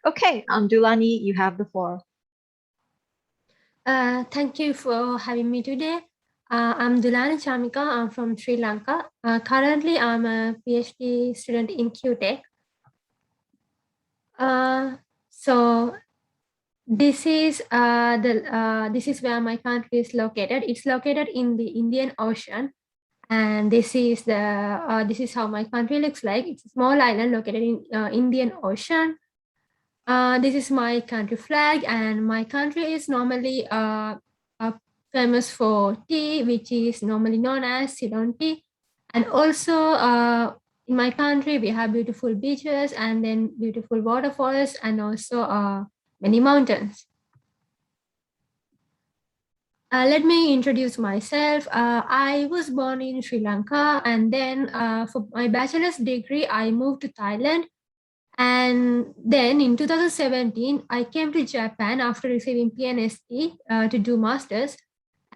Okay, Dulani, you have the floor. Thank you for having me today. I'm Dulani Chamika. I'm from Sri Lanka. Currently, I'm a PhD student in Kyutech. So this is where my country is located. It's located in the Indian Ocean, and this is how my country looks like. It's a small island located in Indian Ocean. This is my country flag, and my country is normally famous for tea, which is normally known as Ceylon tea. And also in my country, we have beautiful beaches and then beautiful waterfalls and also many mountains. Let me introduce myself. I was born in Sri Lanka, and then for my bachelor's degree, I moved to Thailand. And then in 2017, I came to Japan after receiving PNST to do master's.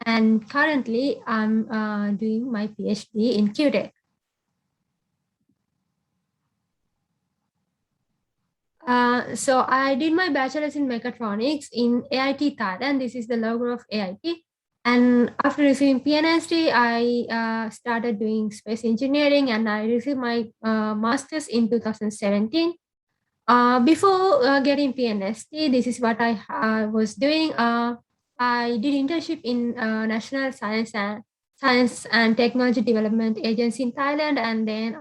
And currently, I'm doing my PhD in Kyutech. So I did my bachelor's in mechatronics in AIT Thailand. This is the logo of AIT. And after receiving PNST, I started doing space engineering, and I received my master's in 2017. Before getting PNST, this is what I was doing. I did internship in National Science and Technology Development Agency in Thailand, and then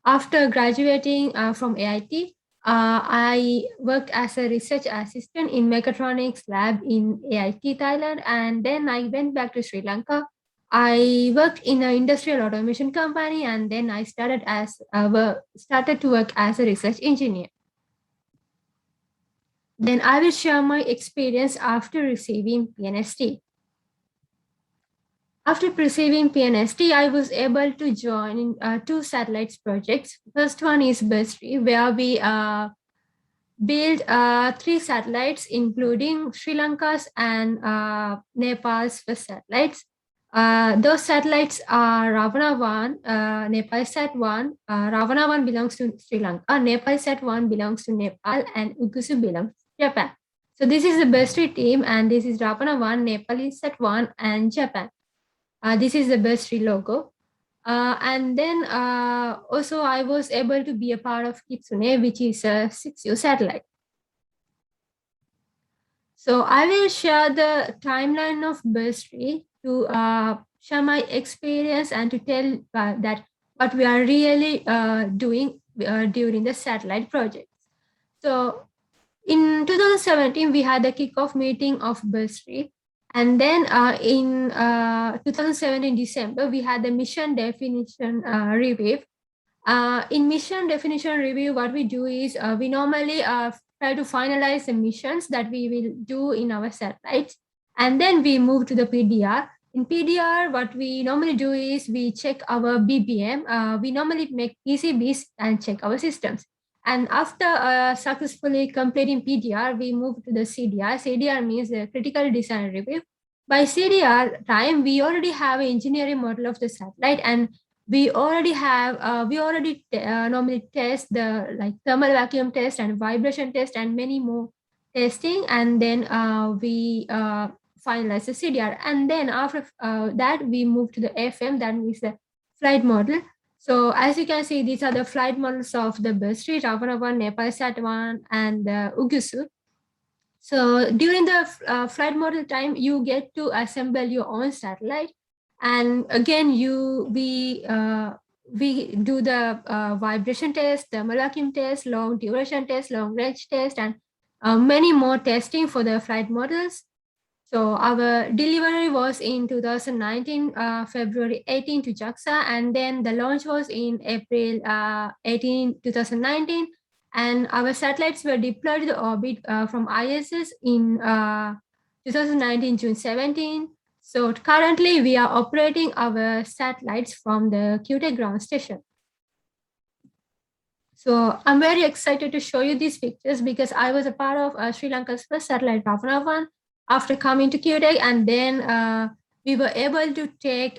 after graduating from AIT, I worked as a research assistant in mechatronics lab in AIT Thailand, and then I went back to Sri Lanka. I worked in an industrial automation company, and then I started to work as a research engineer. Then I will share my experience after receiving PNST. After receiving PNST, I was able to join 2 satellites projects. First one is Bursary, where we build 3 satellites, including Sri Lanka's and Nepal's first satellites. Those satellites are Ravana-1, Nepal-Sat-1. Ravana-1 belongs to Sri Lanka, Nepal-Sat-1 belongs to Nepal, and UNOOSA belongs to Japan. So this is the Bursary team, and this is Ravana-1, Nepal-Sat-1, and Japan. This is the bursary logo. And then also I was able to be a part of Kitsune, which is a 6U satellite. So I will share the timeline of bursary to share my experience and to tell that what we are really doing during the satellite project. So in 2017, we had the kickoff meeting of bursary. And then in 2017 December, we had the mission definition review. In mission definition review, what we do is we normally try to finalize the missions that we will do in our satellites. And then we move to the PDR. In PDR, what we normally do is we check our BBM. We normally make PCBs and check our systems. And after successfully completing PDR, we move to the CDR. CDR means the critical design review. By CDR time, we already have an engineering model of the satellite, and we already have normally test the like thermal vacuum test and vibration test and many more testing, and then we finalize the CDR. And then after that, we move to the FM, that means the flight model. So as you can see, these are the flight models of the bursary, Ravana-1, Nepal-Sat-1, and the UNOOSA. So during the flight model time, you get to assemble your own satellite. And again, we do the vibration test, thermal vacuum test, long duration test, long range test, and many more testing for the flight models. So our delivery was in 2019, February 18 to JAXA, and then the launch was in April 18, 2019. And our satellites were deployed to the orbit from ISS in 2019, June 17. So currently we are operating our satellites from the Kyutech ground station. So I'm very excited to show you these pictures because I was a part of Sri Lanka's first satellite, Ravana-1, after coming to Kyutech, and then we were able to take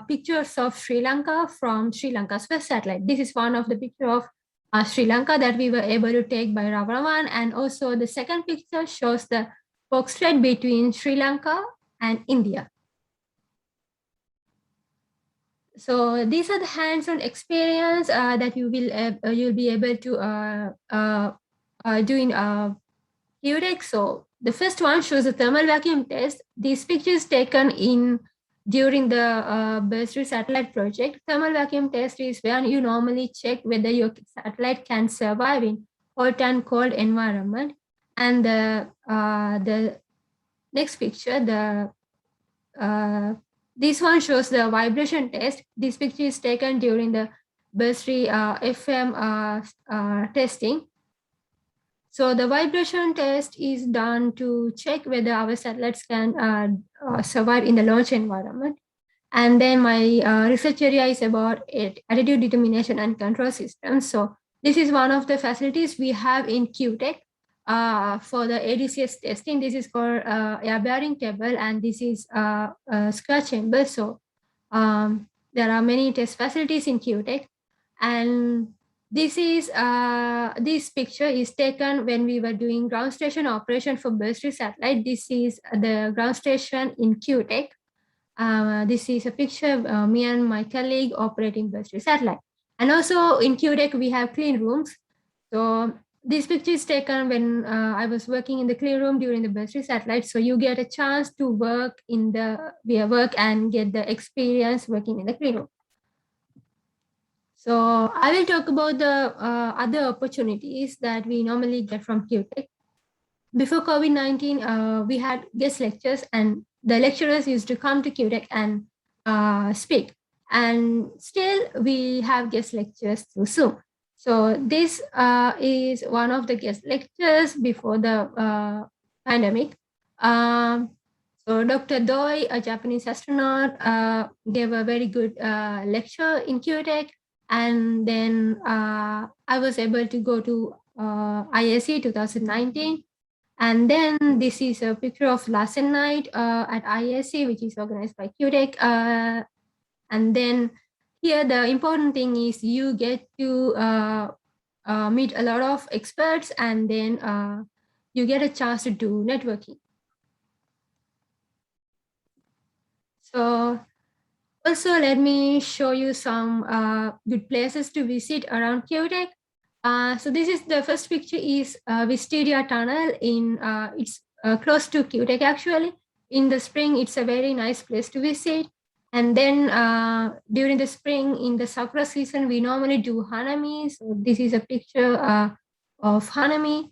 pictures of Sri Lanka from Sri Lanka's first satellite. This is one of the pictures of Sri Lanka that we were able to take by Ravana-1, and also the second picture shows the box trade between Sri Lanka and India. So these are the hands-on experience that you'll be able to do in Kyutech. So the first one shows a thermal vacuum test. This picture is taken during the bursary satellite project. Thermal vacuum test is where you normally check whether your satellite can survive in hot and cold environment. And the next picture, this one shows the vibration test. This picture is taken during the bursary FM testing. So the vibration test is done to check whether our satellites can survive in the launch environment. And then my research area is about attitude determination and control systems. So this is one of the facilities we have in Kyutech for the ADCS testing. This is called air bearing table, and this is a square chamber. So there are many test facilities in Kyutech, and this picture is taken when we were doing ground station operation for bursary satellite. This is the ground station in Kyutech. This is a picture of me and my colleague operating bursary satellite. And also in Kyutech, we have clean rooms. So this picture is taken when I was working in the clean room during the bursary satellite. So you get a chance to work in via work and get the experience working in the clean room. So I will talk about the other opportunities that we normally get from Kyutech. Before COVID-19, we had guest lectures, and the lecturers used to come to Kyutech and speak. And still, we have guest lectures through Zoom. So this is one of the guest lectures before the pandemic. So Dr. Doi, a Japanese astronaut, gave a very good lecture in Kyutech. And then I was able to go to ISE 2019. And then this is a picture of last night at ISE, which is organized by Kyutech. And then here, the important thing is you get to meet a lot of experts, and then you get a chance to do networking. So Also, let me show you some good places to visit around Kyutech. So this is the first picture is Wisteria Tunnel in it's close to Kyutech actually. In the spring, it's a very nice place to visit. And then during the spring, in the sakura season, we normally do hanami. So this is a picture of hanami.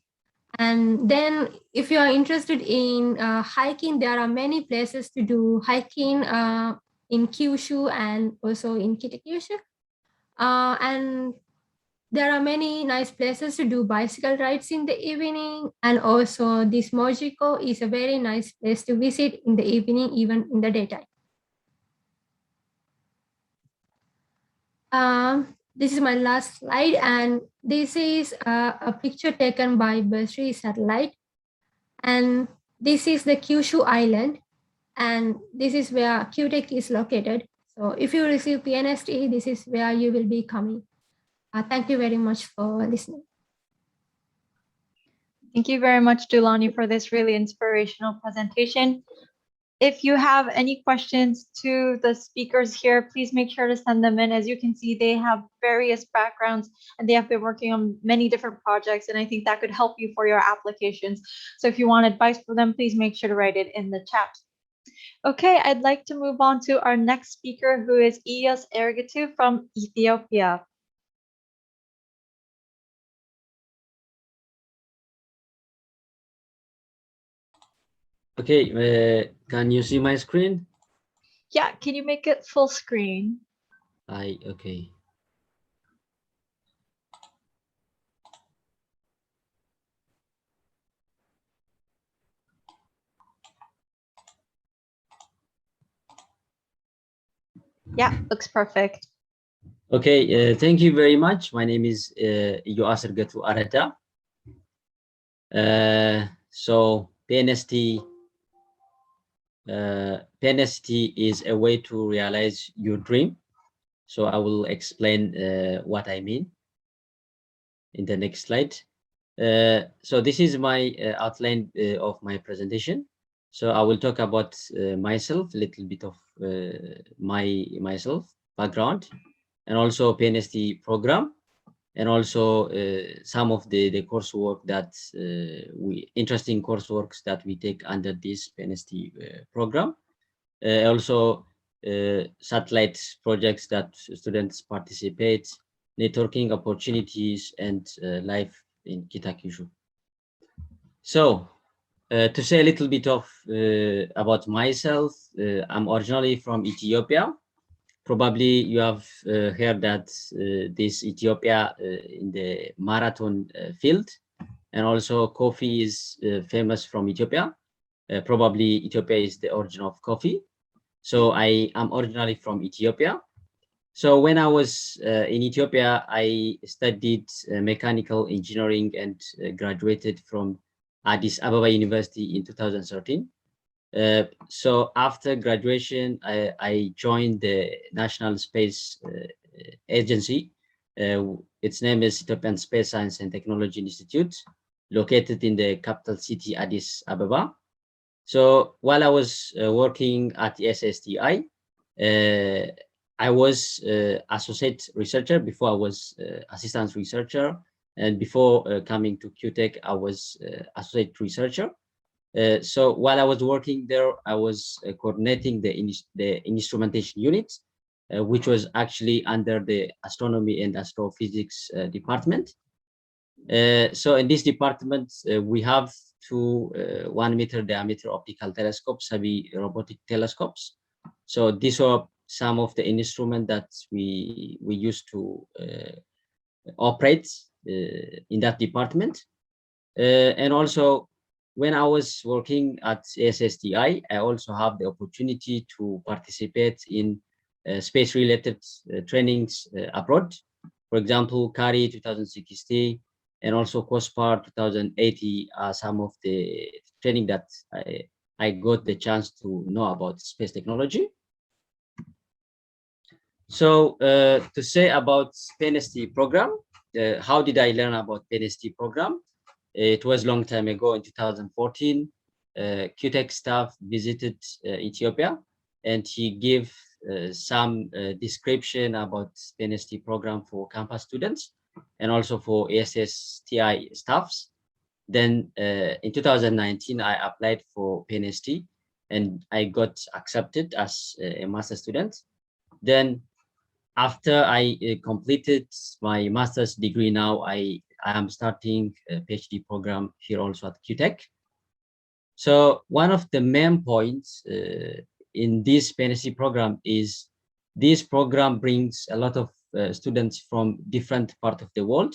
And then if you are interested in hiking, there are many places to do hiking in Kyushu and also in Kyushu. And there are many nice places to do bicycle rides in the evening. And also this Mojiko is a very nice place to visit in the evening, even in the daytime. This is my last slide, and this is a picture taken by Basri satellite. And this is the Kyushu Island, and this is where Kyutech is located. So if you receive PNST, this is where you will be coming. Thank you very much for listening. Thank you very much, Dulani, for this really inspirational presentation. If you have any questions to the speakers here, please make sure to send them in. As you can see, they have various backgrounds and they have been working on many different projects, and I think that could help you for your applications. So if you want advice for them, please make sure to write it in the chat. Okay, I'd like to move on to our next speaker, who is Eyoas Ergetu from Ethiopia. Okay, can you see my screen? Yeah, can you make it full screen? Okay. Yeah, looks perfect. Okay, thank you very much. My name is Eyoas Ergetu Areta. So PNST is a way to realize your dream. So I will explain what I mean in the next slide. So this is my outline of my presentation. So I will talk about myself, a little bit of myself background, and also PNST program, and also some of the coursework that interesting courseworks that we take under this PNST program. Also satellite projects that students participate, networking opportunities, and life in Kyushu. So to say a little bit of about myself, I'm originally from Ethiopia. Probably you have heard that this Ethiopia in the marathon field, and also coffee is famous from Ethiopia. Probably Ethiopia is the origin of coffee. So I am originally from Ethiopia. So when I was in Ethiopia, I studied mechanical engineering and graduated from Addis Ababa University in 2013. So after graduation, I joined the National Space Agency. Its name is Ethiopian Space Science and Technology Institute, located in the capital city, Addis Ababa. So while I was working at the SSTI, I was associate researcher. Before I was assistant researcher, and before coming to Kyutech, I was associate researcher. So while I was working there, I was coordinating the instrumentation unit, which was actually under the astronomy and astrophysics department. So in this department, we have two 1 meter diameter optical telescopes, heavy robotic telescopes. So these are some of the instruments that we used to operate in that department. And also, when I was working at SSTI, I also have the opportunity to participate in space-related trainings abroad. For example, CARI 2060 and also COSPAR 2080 are some of the training that I got the chance to know about space technology. So to say about PNST program, how did I learn about PNST program? It was a long time ago in 2014. Kyutech staff visited Ethiopia, and he gave some description about PNST program for campus students and also for ASSTI staffs. Then in 2019, I applied for PNST and I got accepted as a master's student. Then after I completed my master's degree, now I am starting a PhD program here also at Kyutech. So one of the main points in this PNST program is this program brings a lot of students from different parts of the world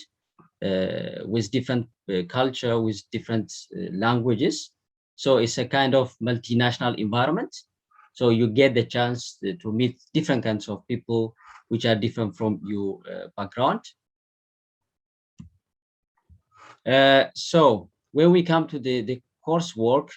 with different culture, with different languages. So it's a kind of multinational environment. So you get the chance to meet different kinds of people which are different from your background. So when we come to the coursework,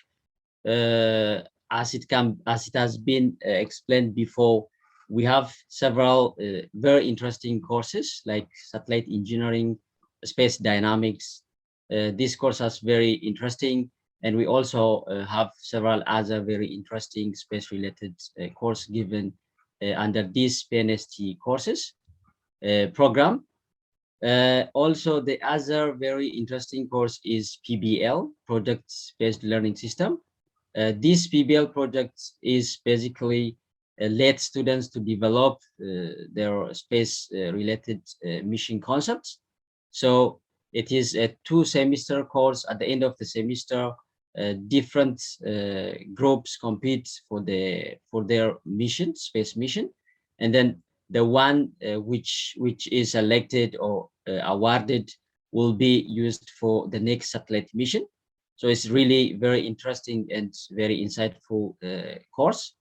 as it has been explained before, we have several very interesting courses like satellite engineering, space dynamics. This course is very interesting, and we also have several other very interesting space-related course given under this PNST courses program. Also, the other very interesting course is PBL, Project-Based Learning System. This PBL project is basically let students to develop their space-related mission concepts. So it is a 2-semester course. At the end of the semester, different groups compete for their mission, space mission, and then the one which is selected or awarded will be used for the next satellite mission. So it's really very interesting and very insightful course.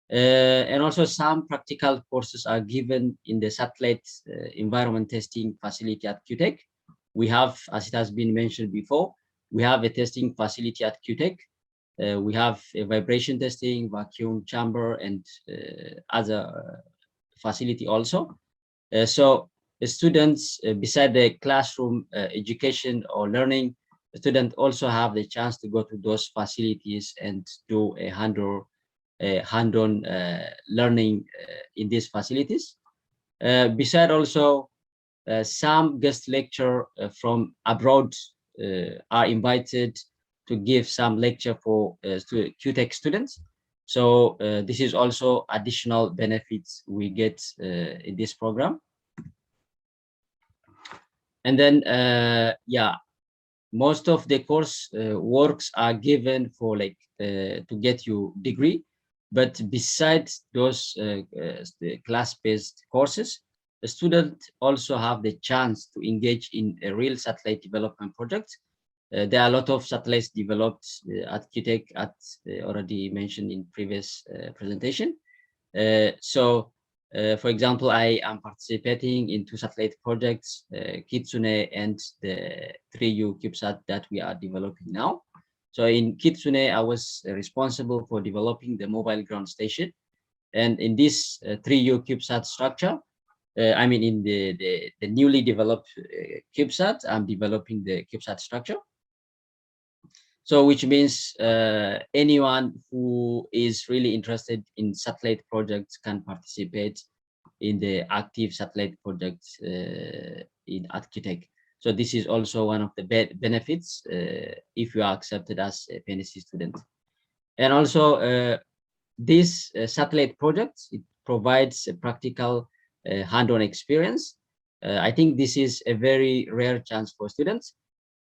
And also some practical courses are given in the satellite environment testing facility at Kyutech. We have, as it has been mentioned before, we have a testing facility at Kyutech. We have a vibration testing, vacuum chamber, and other facility also. So the students, beside the classroom education or learning, the students also have the chance to go to those facilities and do a hand-on learning in these facilities. Beside also, some guest lecture from abroad are invited to give some lecture for Kyutech students. So this is also additional benefits we get in this program. And then, yeah, most of the course works are given for like to get your degree. But besides those class-based courses, the students also have the chance to engage in a real satellite development project. There are a lot of satellites developed at Kyutech, already mentioned in previous presentation. So, for example, I am participating in 2 satellite projects, Kitsune and the 3U CubeSat that we are developing now. So in Kitsune, I was responsible for developing the mobile ground station. And in this 3U CubeSat structure, I mean, in the newly developed CubeSat, I'm developing the CubeSat structure. So which means anyone who is really interested in satellite projects can participate in the active satellite projects at Kyutech. So this is also one of the benefits if you are accepted as a PNST student. And also this satellite project, it provides a practical hand-on experience. I think this is a very rare chance for students.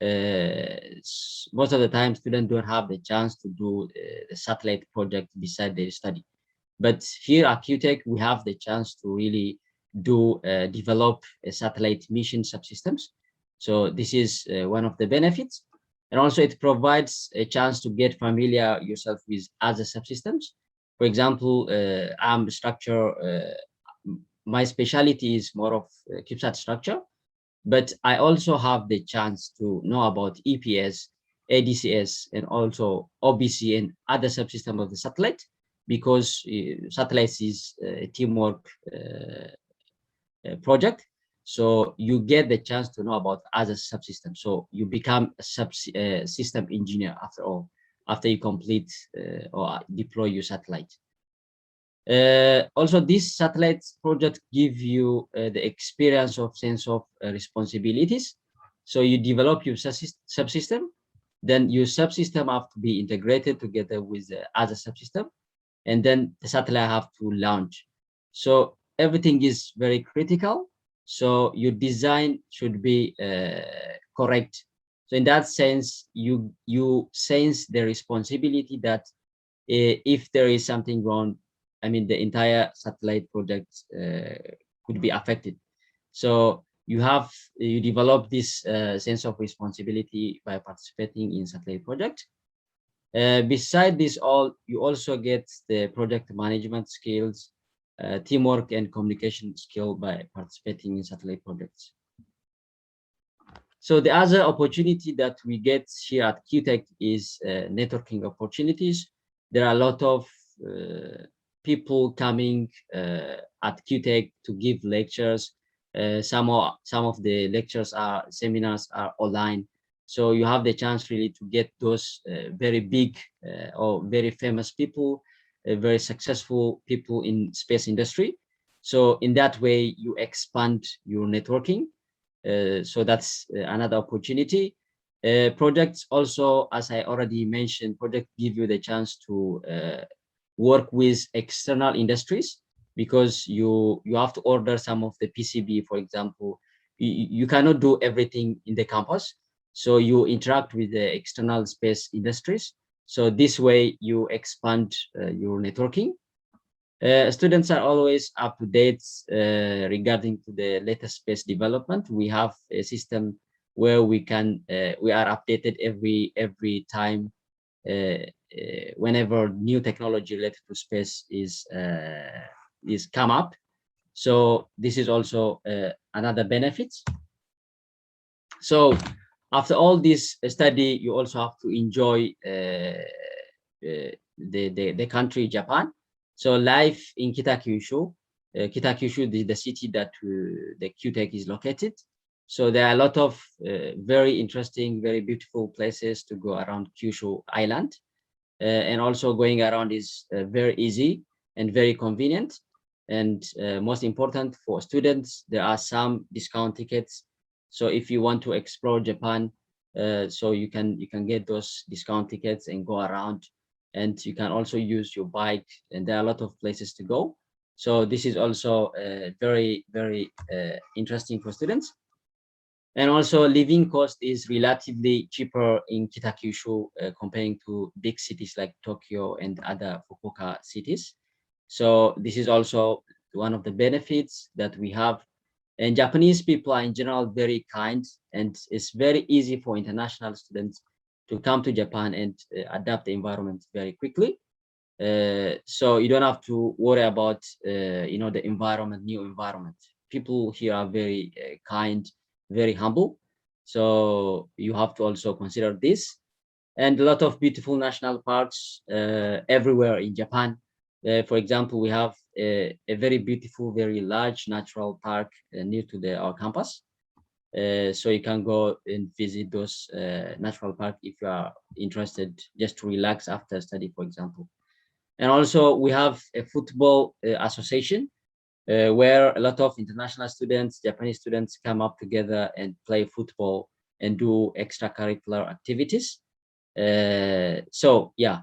Most of the time, students don't have the chance to do the satellite project beside their study. But here at Kyutech, we have the chance to really develop a satellite mission subsystems. So this is one of the benefits. And also it provides a chance to get familiar yourself with other subsystems. For example, my specialty is more of CubeSat structure, but I also have the chance to know about EPS, ADCS, and also OBC and other subsystems of the satellite, because satellites is a teamwork project. So you get the chance to know about other subsystems. So you become a system engineer after all, after you complete or deploy your satellite. Also, this satellite project give you the experience of sense of responsibilities. So you develop your subsystem, then your subsystem have to be integrated together with the other subsystem, and then the satellite have to launch. So everything is very critical. So your design should be correct. So in that sense, you sense the responsibility that if there is something wrong, I mean, the entire satellite project could be affected. So you develop this sense of responsibility by participating in satellite project. Beside this all, you also get the project management skills, teamwork and communication skill by participating in satellite projects. So the other opportunity that we get here at Kyutech is networking opportunities. There are a lot of people coming at Kyutech to give lectures. Some of the lectures seminars are online. So you have the chance really to get those very big or very famous people, very successful people in space industry. So in that way, you expand your networking. So that's another opportunity. Projects also, as I already mentioned, projects give you the chance to work with external industries, because you have to order some of the PCB, for example. You cannot do everything in the campus. So you interact with the external space industries. So this way you expand your networking. Students are always up to date regarding to the latest space development. We have a system where we are updated every time whenever new technology related to space is come up. So this is also another benefit. So after all this study, you also have to enjoy the country Japan. So life in Kyushu, the city that the Kyutech is located. So there are a lot of very interesting, very beautiful places to go around Kyushu Island. And also going around is very easy and very convenient. And most important for students, there are some discount tickets. So if you want to explore Japan, so you can get those discount tickets and go around. And you can also use your bike, and there are a lot of places to go. So this is also very, very interesting for students. And also living cost is relatively cheaper in Kyushu comparing to big cities like Tokyo and other Fukuoka cities. So this is also one of the benefits that we have. And Japanese people are in general very kind, and it's very easy for international students to come to Japan and adapt the environment very quickly. So you don't have to worry about the environment, new environment. People here are very kind, very humble. So you have to also consider this. And a lot of beautiful national parks everywhere in Japan. For example, we have a very beautiful, very large natural park near to our campus. So you can go and visit those natural parks if you are interested, just to relax after study, for example. And also we have a football association where a lot of international students, Japanese students, come up together and play football and do extracurricular activities. So yeah,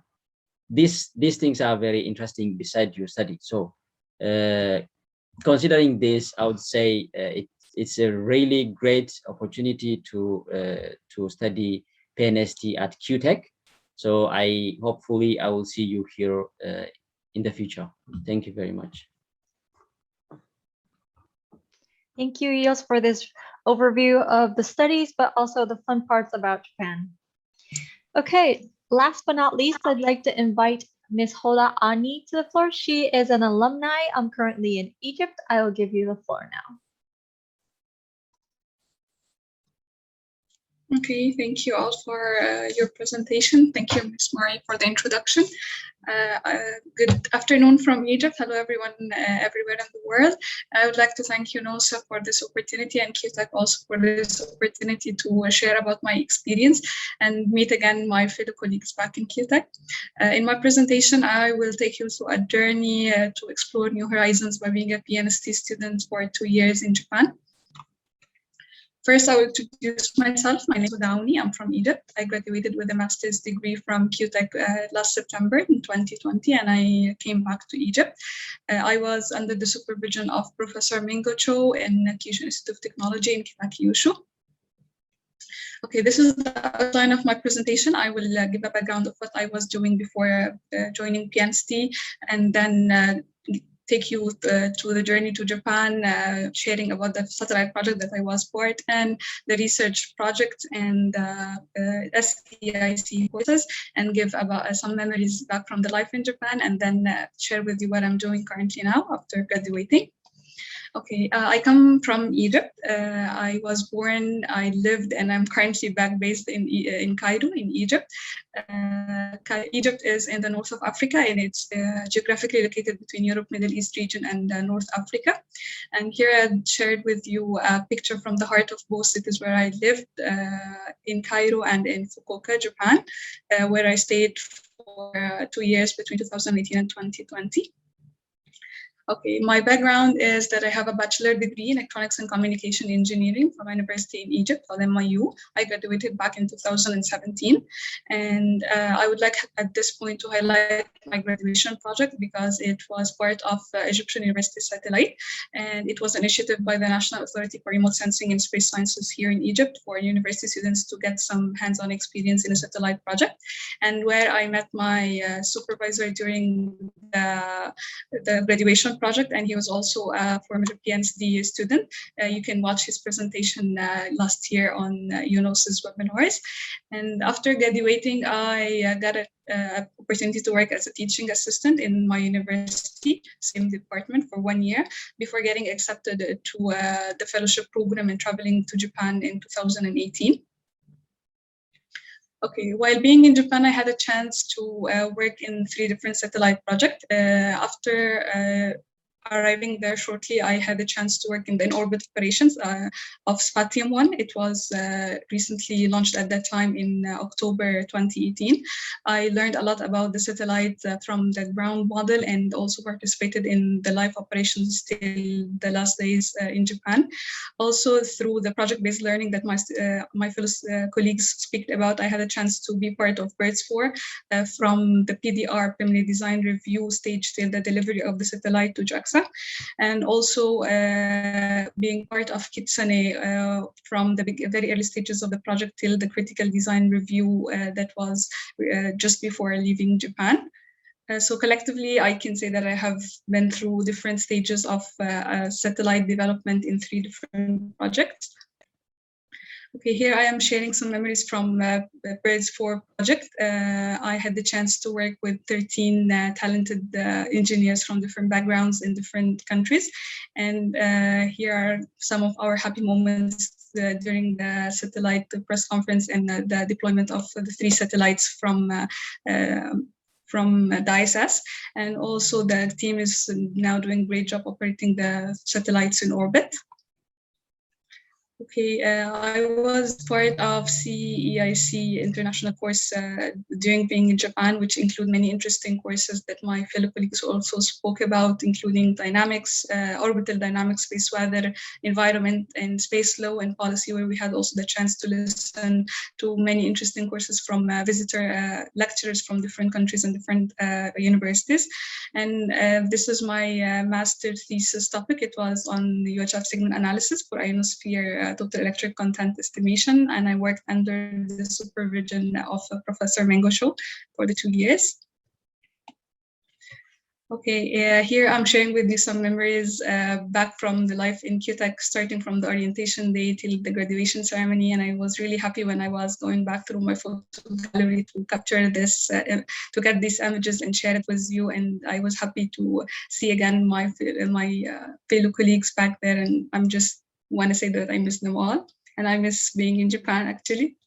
these things are very interesting beside your study. So considering this, I would say it's a really great opportunity to study PNST at Kyutech. So hopefully I will see you here in the future. Thank you very much. Thank you, Eyoas, for this overview of the studies, but also the fun parts about Japan. Okay, last but not least, I'd like to invite Ms. Hoda Awny to the floor. She is an alumni. I'm currently in Egypt. I will give you the floor now. Okay, thank you all for your presentation. Thank you, Ms. Mari, for the introduction. Good afternoon from Egypt. Hello, everyone everywhere in the world. I would like to thank UNOOSA for this opportunity and Kyutech also for this opportunity to share about my experience and meet again my fellow colleagues back in Kyutech. In my presentation, I will take you through a journey to explore new horizons by being a PNST student for 2 years in Japan. First, I will introduce myself. My name is Awny. I'm from Egypt. I graduated with a master's degree from Kyutech last September in 2020, and I came back to Egypt. I was under the supervision of Professor Minh in Kyushu Institute of Technology in Kyushu. Okay, this is the outline of my presentation. I will give a background of what I was doing before joining PNST, and then take you to the journey to Japan, sharing about the satellite project that I was part and the research project and SEIC courses, and give about some memories back from the life in Japan, and then share with you what I'm doing currently now after graduating. Okay, I come from Egypt. I was born, I lived, and I'm currently back based in Cairo, in Egypt. Egypt is in the north of Africa, and it's geographically located between Europe, Middle East region, and North Africa. And here I shared with you a picture from the heart of both cities where I lived, in Cairo and in Fukuoka, Japan, where I stayed for 2 years between 2018 and 2020. Okay, my background is that I have a bachelor degree in electronics and communication engineering from a university in Egypt called NYU. I graduated back in 2017. And I would like at this point to highlight my graduation project because it was part of Egyptian University Satellite. And it was an initiative by the National Authority for Remote Sensing and Space Sciences here in Egypt for university students to get some hands-on experience in a satellite project. And where I met my supervisor during the graduation project, and he was also a former PNST student. You can watch his presentation last year on UNOOSA's webinars. And after graduating, I got an opportunity to work as a teaching assistant in my university, same department, for 1 year before getting accepted to the fellowship program and traveling to Japan in 2018. Okay, while being in Japan, I had a chance to work in 3 different satellite projects. After arriving there shortly, I had a chance to work in the in-orbit operations of Fatima 1. It was recently launched at that time in October 2018. I learned a lot about the satellite from the ground model and also participated in the live operations till the last days in Japan. Also, through the project-based learning that my fellow colleagues speak about, I had a chance to be part of BIRDS 4 from the PDR, preliminary design review stage till the delivery of the satellite to JAXA. And also being part of Kitsune from the very early stages of the project till the critical design review that was just before leaving Japan. So collectively, I can say that I have been through different stages of satellite development in 3 different projects. Okay, here I am sharing some memories from the BIRDS 4 project. I had the chance to work with 13 talented engineers from different backgrounds in different countries. And here are some of our happy moments during the satellite press conference and the deployment of the 3 satellites from the ISS. And also the team is now doing a great job operating the satellites in orbit. Okay, I was part of SEIC international course during being in Japan, which include many interesting courses that my fellow colleagues also spoke about, including dynamics, orbital dynamics, space weather, environment, and space law and policy, where we had also the chance to listen to many interesting courses from visitor lecturers from different countries and different universities. And this is my master thesis topic. It was on the UHF segment analysis for ionosphere total electric content estimation, and I worked under the supervision of Professor Minh for the 2 years. Okay, here I'm sharing with you some memories back from the life in Kyutech, starting from the orientation day till the graduation ceremony. And I was really happy when I was going back through my photo gallery to capture this, to get these images and share it with you. And I was happy to see again my fellow colleagues back there. And I'm just want to say that I miss them all. and I miss being in Japan actually.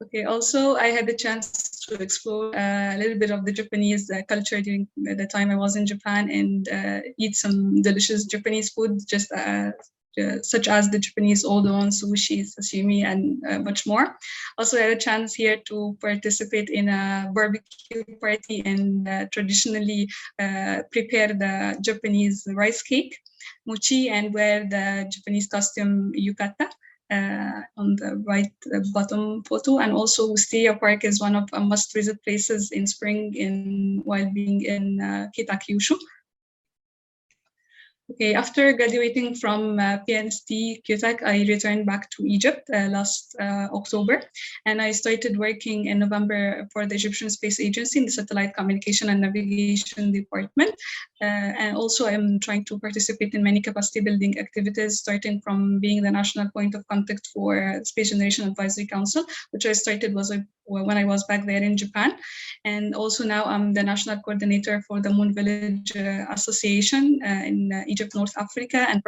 Okay, also I had the chance to explore a little bit of the Japanese culture during the time I was in Japan and eat some delicious Japanese food, just such as the Japanese udon, sushi, sashimi, and much more. Also, I had a chance here to participate in a barbecue party and traditionally prepare the Japanese rice cake, mochi, and wear the Japanese costume yukata. On the right bottom photo, and also Wisteria Park is one of must-visit places in spring while being in Kyushu. Okay, after graduating from PNST Kyutech, I returned back to Egypt last October, and I started working in November for the Egyptian Space Agency in the Satellite Communication and Navigation Department. And also I'm trying to participate in many capacity building activities, starting from being the national point of contact for Space Generation Advisory Council, which I started when I was back there in Japan. And also now I'm the national coordinator for the Moon Village Association in Egypt, North Africa, and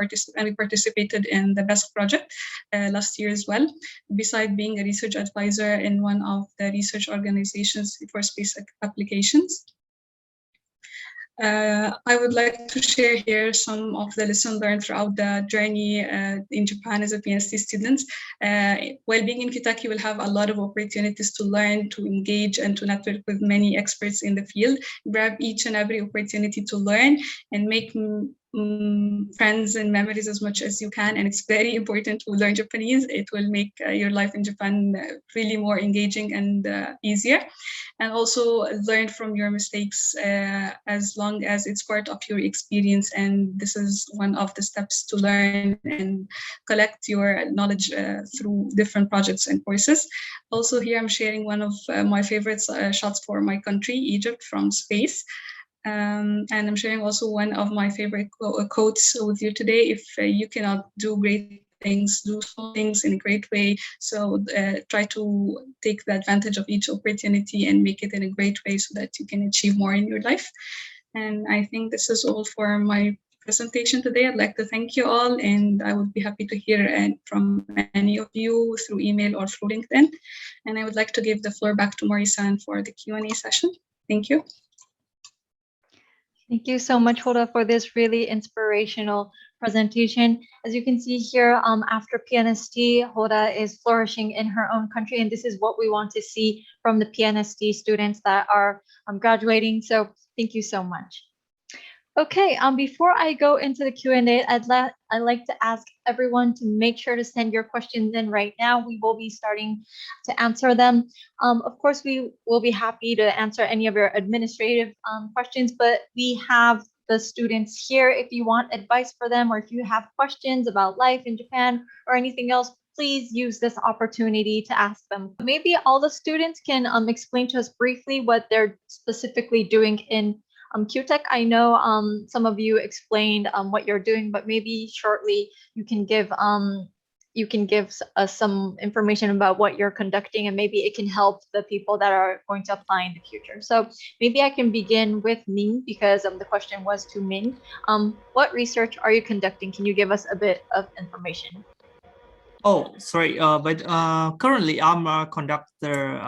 we participated in the BESC project last year as well, besides being a research advisor in one of the research organizations for space applications. I would like to share here some of the lessons learned throughout the journey in Japan as a PNST student. While being in Kyutech, you will have a lot of opportunities to learn, to engage, and to network with many experts in the field. Grab each and every opportunity to learn and make friends and memories as much as you can. And it's very important to learn Japanese. It will make your life in Japan really more engaging and easier. And also learn from your mistakes as long as it's part of your experience. And this is one of the steps to learn and collect your knowledge through different projects and courses. Also here I'm sharing one of my favorite shots for my country, Egypt, from space. And I'm sharing also one of my favorite quotes with you today. If you cannot do great things, do small things in a great way. So try to take the advantage of each opportunity and make it in a great way so that you can achieve more in your life. And I think this is all for my presentation today. I'd like to thank you all, and I would be happy to hear from any of you through email or through LinkedIn. And I would like to give the floor back to Mori-san for the Q&A session. Thank you. Thank you so much, Hoda, for this really inspirational presentation. As you can see here, after PNST, Hoda is flourishing in her own country, and this is what we want to see from the PNST students that are graduating. So thank you so much. Okay, before I go into the Q&A, I'd like to ask everyone to make sure to send your questions in right now. We will be starting to answer them. Of course, we will be happy to answer any of your administrative questions, but we have the students here. If you want advice for them, or if you have questions about life in Japan or anything else, please use this opportunity to ask them. Maybe all the students can explain to us briefly what they're specifically doing in Kyutech. I know some of you explained what you're doing, but maybe shortly you can give us some information about what you're conducting, and maybe it can help the people that are going to apply in the future. So maybe I can begin with Minh, because the question was to Minh. What research are you conducting? Can you give us a bit of information? Oh, sorry, but currently I'm conduct the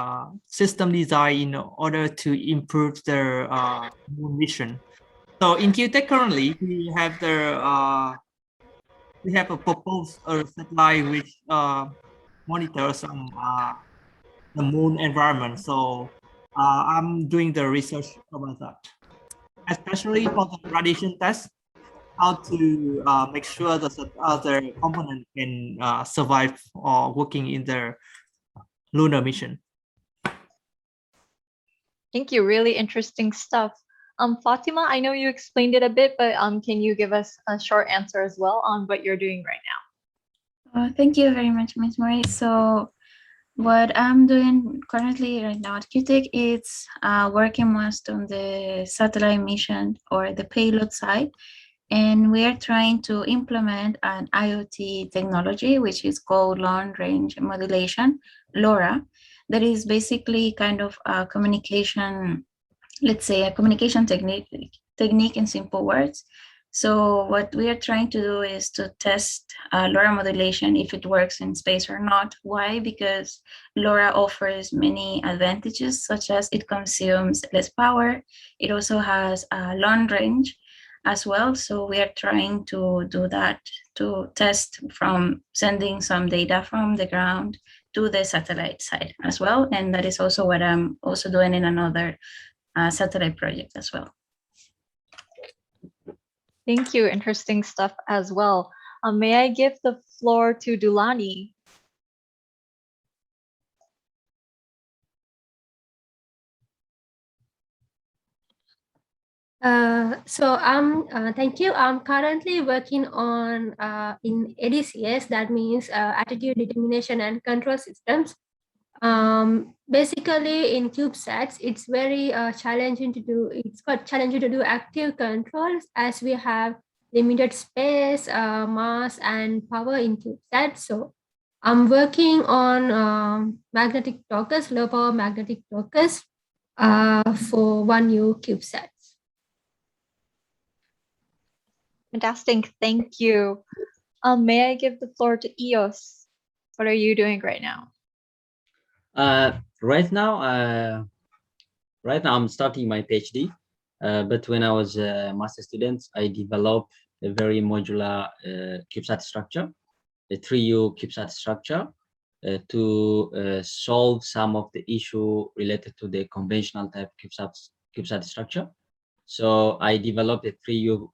system design in order to improve the moon mission. So in Kyutech currently we have a proposed satellite which monitors the moon environment. So I'm doing the research about that, especially for the radiation test. How to make sure that the other component can survive or working in the lunar mission. Thank you. Really interesting stuff. Fatima, I know you explained it a bit, but can you give us a short answer as well on what you're doing right now? Thank you very much, Ms. Mori. So what I'm doing currently right now at Kyutech is working most on the satellite mission or the payload side. And we are trying to implement an IoT technology, which is called long range modulation, LoRa, that is basically kind of a communication, let's say a communication technique in simple words, So what we are trying to do is to test LoRa modulation, if it works in space or not. Why? Because LoRa offers many advantages, such as it consumes less power. It also has a long range as well. So we are trying to do that, to test from sending some data from the ground to the satellite side as well. And that is also what I'm also doing in another satellite project as well. Thank you. Interesting stuff as well. May I give the floor to Dulani? Thank you. I'm currently working on in ADCS, that means attitude determination and control systems. Basically in CubeSats, it's very challenging to do. It's quite challenging to do active controls as we have limited space, mass, and power in CubeSats. So I'm working on magnetic talkers, low power magnetic talkers for 1U CubeSats. Fantastic. Thank you. May I give the floor to Eyoas? What are you doing right now? Right now, I'm starting my PhD. But when I was a master student, I developed a very modular CubeSat structure, a 3U CubeSat structure, to solve some of the issue related to the conventional type CubeSat structure. So I developed a 3U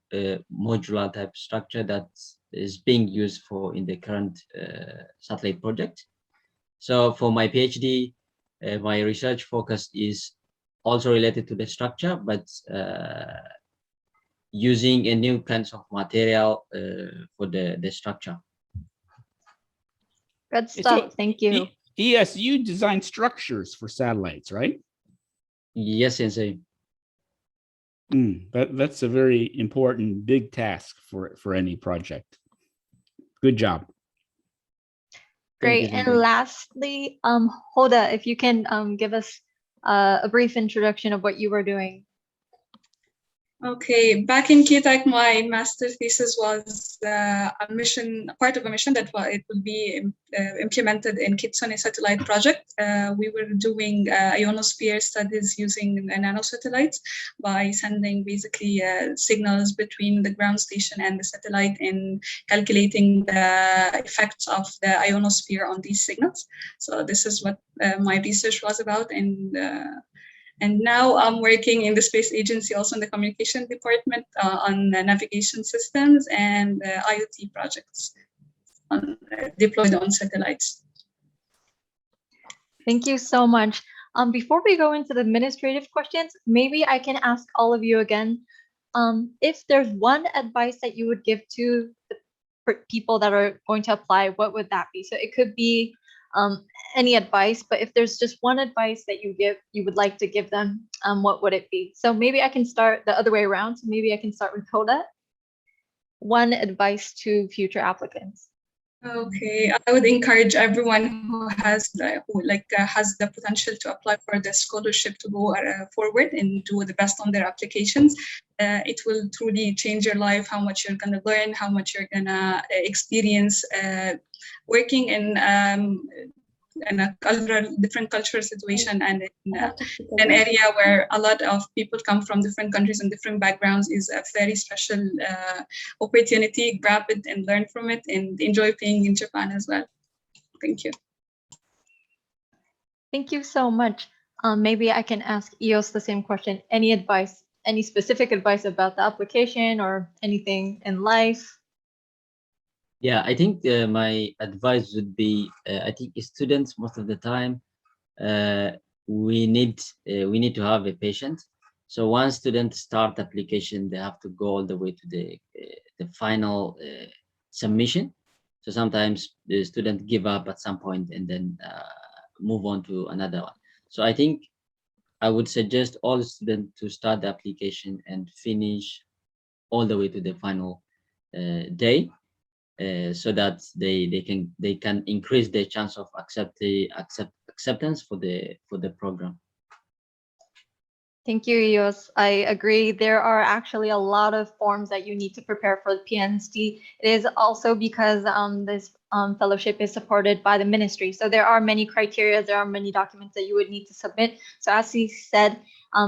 modular type structure that is being used in the current satellite project. So for my PhD, my research focus is also related to the structure, but using a new kinds of material for the structure. Good stuff. Thank you. Yes, you design structures for satellites, right? Yes, Sensei. That's a very important, big task for any project. Good job. Great. And lastly, Hoda, if you can give us a brief introduction of what you were doing. Okay, back in Kyutech, my master thesis was part of a mission that it would be implemented in Kitsune satellite project. We were doing ionosphere studies using nano-satellites by sending basically signals between the ground station and the satellite and calculating the effects of the ionosphere on these signals. So this is what my research was about, and now I'm working in the space agency, also in the communication department, on navigation systems and IoT projects deployed on satellites. Thank you so much. Before we go into the administrative questions, maybe I can ask all of you again, if there's one advice that you would give to the people that are going to apply, what would that be? So it could be any advice, but if there's just one advice that you would like to give them, what would it be? So maybe I can start the other way around. So maybe I can start with Hoda. One advice to future applicants. Okay, I would encourage everyone who has the potential to apply for the scholarship to go forward and do the best on their applications. It will truly change your life, how much you're gonna learn, how much you're gonna experience working in a different cultural situation, and in an area where a lot of people come from different countries and different backgrounds is a very special opportunity. Grab it and learn from it and enjoy being in Japan as well. Thank you. Thank you so much. Maybe I can ask Eyoas the same question. Any advice, any specific advice about the application or anything in life? Yeah, I think my advice would be, I think students most of the time, we need to have a patience. So once students start application, they have to go all the way to the final submission. So sometimes the student give up at some point and then move on to another one. So I think I would suggest all students to start the application and finish all the way to the final day. So that they can increase their chance of acceptance for the program. Thank you, Eyoas. I agree. There are actually a lot of forms that you need to prepare for the PNST. It is also because this fellowship is supported by the ministry. So there are many criteria, there are many documents that you would need to submit. So as he said,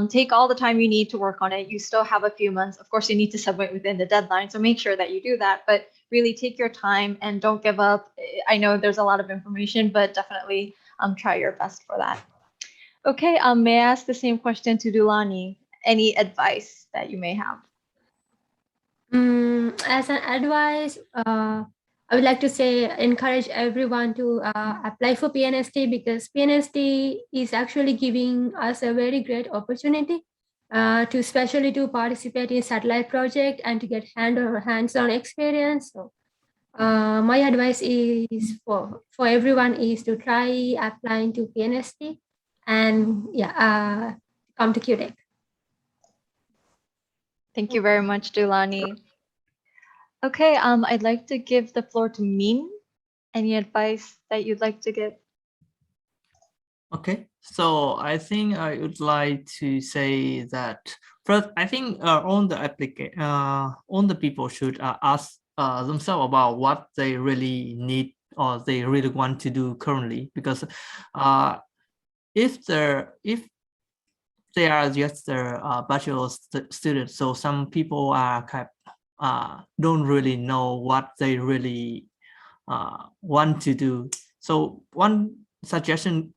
take all the time you need to work on it. You still have a few months. Of course, you need to submit within the deadline. So make sure that you do that. But really take your time and don't give up. I know there's a lot of information, but definitely try your best for that. Okay, may I ask the same question to Dulani? Any advice that you may have? As an advice, I would like to say encourage everyone to apply for PNST, because PNST is actually giving us a very great opportunity to especially to participate in satellite project and to get hands-on experience. So my advice is for everyone is to try applying to PNST and come to Kyutech. Thank you very much, Dulani. Okay, I'd like to give the floor to Minh. Any advice that you'd like to give? Okay, so I think I would like to say that first, I think all the people should ask themselves about what they really need or they really want to do currently, because if they are just their bachelor students, so some people are don't really know what they really want to do. So one suggestion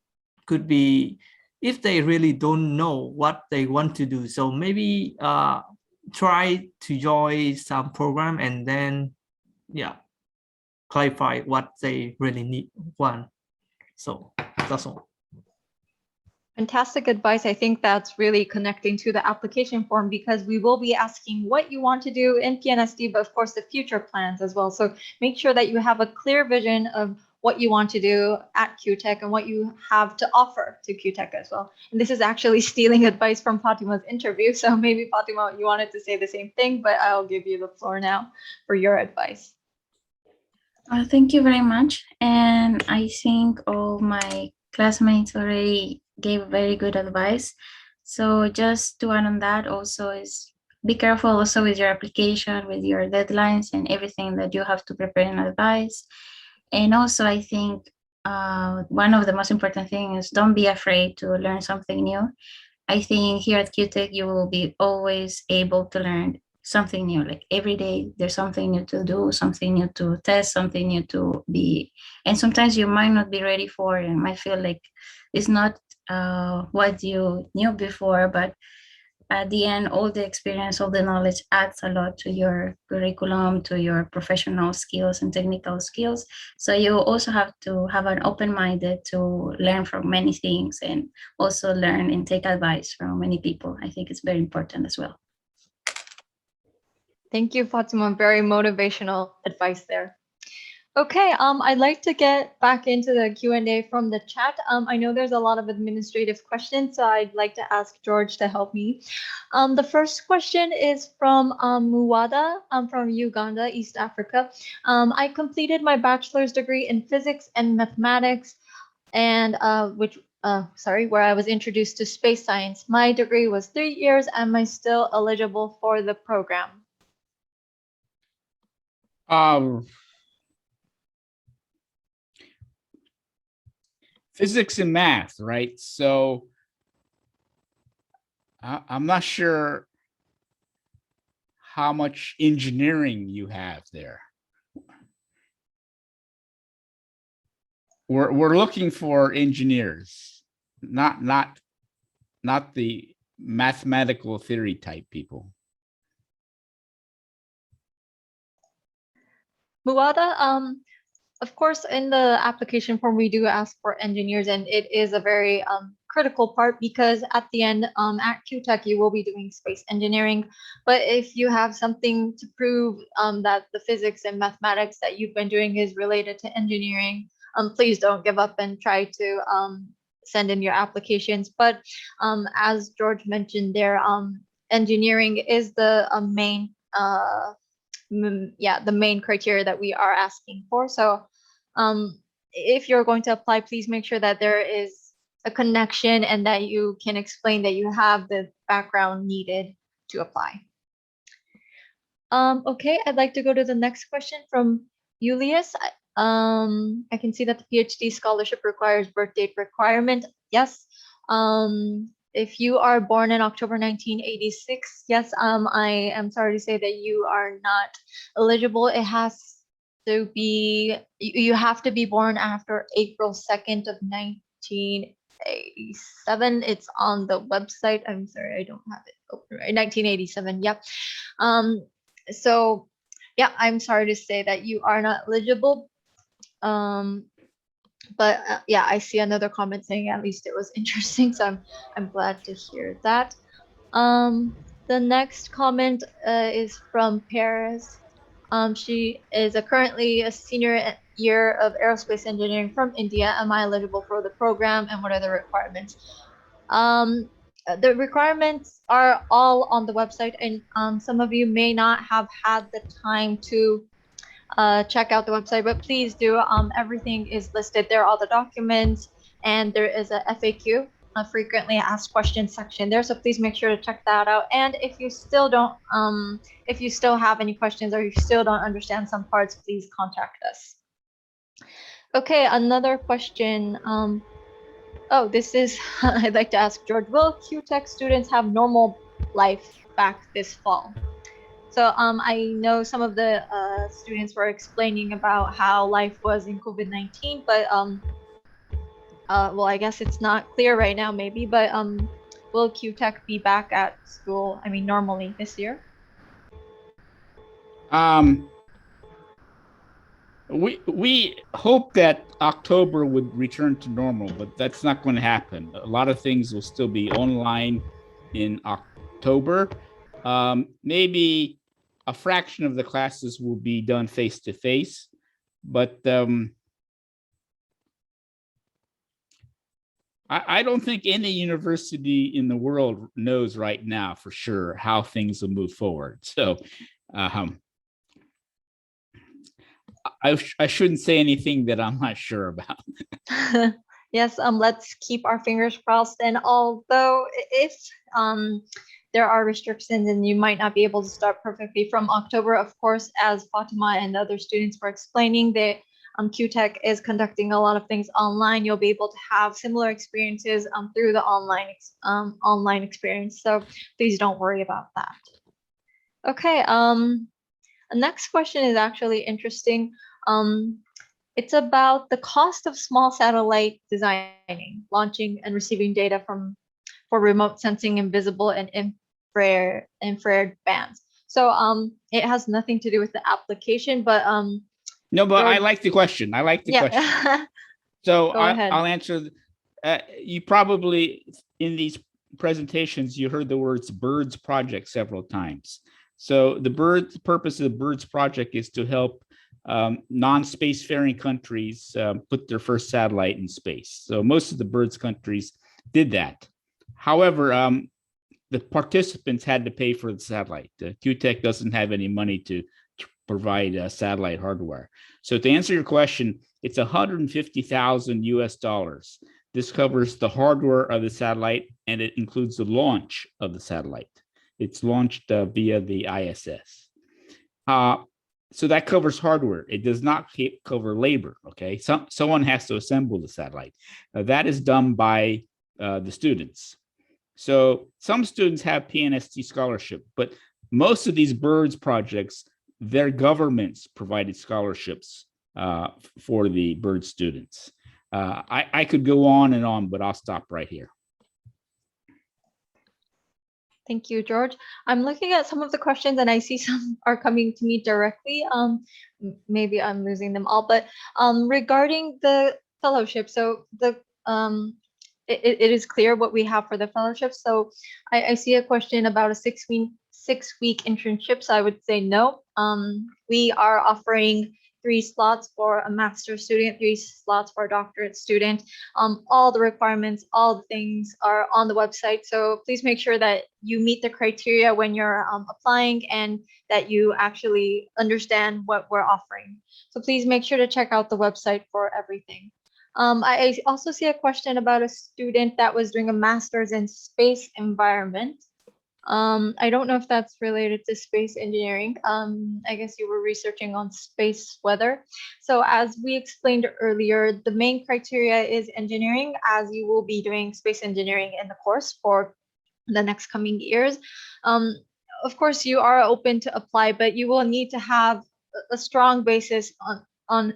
could be, if they really don't know what they want to do, so maybe try to join some program and then clarify what they really want. So that's all. Fantastic advice. I think that's really connecting to the application form, because we will be asking what you want to do in PNST, but of course the future plans as well. So make sure that you have a clear vision of what you want to do at Kyutech and what you have to offer to Kyutech as well. And this is actually stealing advice from Fatima's interview. So maybe Fatima, you wanted to say the same thing, but I'll give you the floor now for your advice. Thank you very much. And I think all my classmates already gave very good advice. So just to add on that also is be careful also with your application, with your deadlines and everything that you have to prepare in advice. And also I think one of the most important things is don't be afraid to learn something new. I think here at Kyutech you will be always able to learn something new. Like every day there's something new to do, something new to test, something new to be, and sometimes you might not be ready for it and might feel like it's not what you knew before, but at the end all the experience, all the knowledge adds a lot to your curriculum, to your professional skills and technical skills. So you also have to have an open-minded to learn from many things and also learn and take advice from many people. I think it's very important as well. Thank you, Fatima. Very motivational advice there. Okay, I'd like to get back into the Q&A from the chat. I know there's a lot of administrative questions, so I'd like to ask George to help me. The first question is from Muwada. from Uganda, East Africa. I completed my bachelor's degree in physics and mathematics, and where I was introduced to space science. My degree was 3 years. Am I still eligible for the program? Physics and math, right? So I'm not sure how much engineering you have there. We're looking for engineers, not the mathematical theory type people. Muwada, of course, in the application form, we do ask for engineers, and it is a very critical part, because at the end, at Kyutech, you will be doing space engineering. But if you have something to prove that the physics and mathematics that you've been doing is related to engineering, please don't give up and try to send in your applications. But as George mentioned there, engineering is the main the main criteria that we are asking for. So if you're going to apply, please make sure that there is a connection and that you can explain that you have the background needed to apply. Okay, I'd like to go to the next question from Julius. I can see that the PhD scholarship requires birth date requirement. Yes. If you are born in October 1986, yes, I am sorry to say that you are not eligible. It has to be, you have to be born after April 2nd of 1987. It's on the website. I'm sorry, I don't have it open right. 1987, yep. So yeah, I'm sorry to say that you are not eligible. But yeah, I see another comment saying at least it was interesting, so I'm glad to hear that. The next comment is from Paris. She is currently a senior year of aerospace engineering from India. Am I eligible for the program, and what are the requirements? The requirements are all on the website, and some of you may not have had the time to check out the website, but please do. Everything is listed there, all the documents, and there is a FAQ, a frequently asked questions section there. So please make sure to check that out. And if you still don't, if you still have any questions or you still don't understand some parts, please contact us. Okay, another question. Oh, this is, I'd like to ask George, will Kyutech students have normal life back this fall? So I know some of the students were explaining about how life was in COVID-19, but well, I guess it's not clear right now, maybe, but will Kyutech be back at school, I mean, normally this year? We hope that October would return to normal, but that's not going to happen. A lot of things will still be online in October. Maybe a fraction of the classes will be done face-to-face, but I don't think any university in the world knows right now for sure how things will move forward. So I shouldn't say anything that I'm not sure about. Yes, let's keep our fingers crossed. And although if there are restrictions and you might not be able to start perfectly from October, of course, as Fatima and other students were explaining, that Kyutech is conducting a lot of things online. You'll be able to have similar experiences through the online experience. So please don't worry about that. Okay. The next question is actually interesting. It's about the cost of small satellite designing, launching, and receiving data for remote sensing in visible and infrared bands. So it has nothing to do with the application, but no, but I like the question. I like the question. So I'll answer. You probably in these presentations you heard the words BIRDS project several times. So the purpose of the BIRDS project is to help non-spacefaring countries put their first satellite in space. So most of the BIRDS countries did that. However, the participants had to pay for the satellite. Kyutech doesn't have any money to provide satellite hardware. So to answer your question, it's $150,000 US. This covers the hardware of the satellite, and it includes the launch of the satellite. It's launched via the ISS. So that covers hardware. It does not cover labor, okay? Someone has to assemble the satellite. That is done by the students. So some students have PNST scholarship, but most of these BIRDS projects, their governments provided scholarships for the BIRDS students. I could go on and on, but I'll stop right here. Thank you, George. I'm looking at some of the questions and I see some are coming to me directly. Maybe I'm losing them all, but regarding the fellowship, so the it is clear what we have for the fellowship. So I see a question about a six-week internship. So I would say no. We are offering 3 slots for a master's student, 3 slots for a doctorate student. All the requirements, all the things are on the website. So please make sure that you meet the criteria when you're applying and that you actually understand what we're offering. So please make sure to check out the website for everything. I also see a question about a student that was doing a master's in space environment. I don't know if that's related to space engineering. I guess you were researching on space weather. So as we explained earlier, the main criteria is engineering, as you will be doing space engineering in the course for the next coming years. Of course, you are open to apply, but you will need to have a strong basis on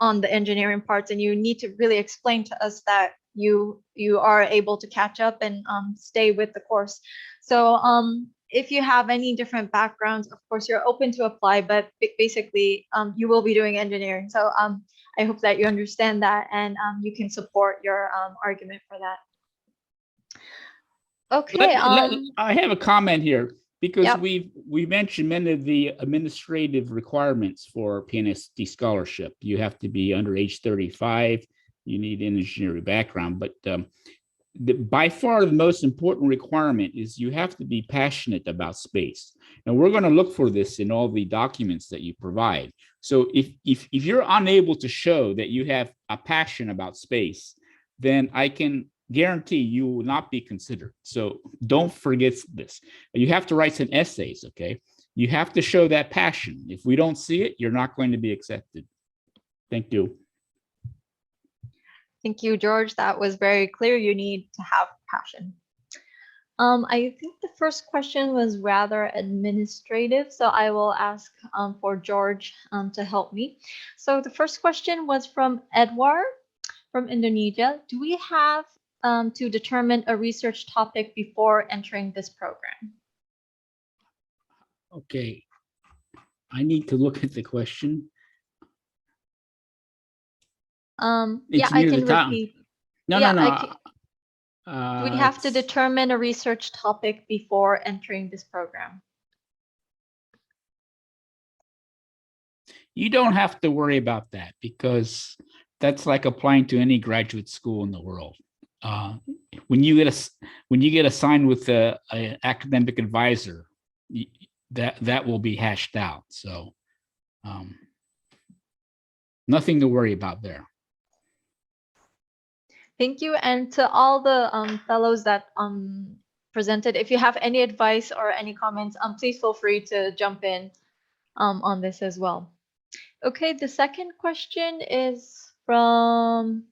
the engineering parts, and you need to really explain to us that you are able to catch up and stay with the course. So if you have any different backgrounds, of course you're open to apply, but basically you will be doing engineering. So I hope that you understand that, and you can support your argument for that. Okay. I have a comment here, because Yep. we mentioned many of the administrative requirements for PNST scholarship. You have to be under age 35. You need an engineering background, but by far the most important requirement is you have to be passionate about space. And we're going to look for this in all the documents that you provide. So if you're unable to show that you have a passion about space, then I can guarantee you will not be considered. So don't forget this. You have to write some essays, okay? You have to show that passion. If we don't see it, you're not going to be accepted. Thank you. Thank you, George. That was very clear. You need to have passion. I think the first question was rather administrative, so I will ask for George to help me. So the first question was from Edward from Indonesia. Do we have to determine a research topic before entering this program? Okay, I need to look at the question. Yeah, I can repeat. No. Do we have to determine a research topic before entering this program? You don't have to worry about that, because that's like applying to any graduate school in the world. When you get assigned with an academic advisor, that will be hashed out. So nothing to worry about there. Thank you. And to all the fellows that presented, if you have any advice or any comments, please feel free to jump in on this as well. Okay, the second question is from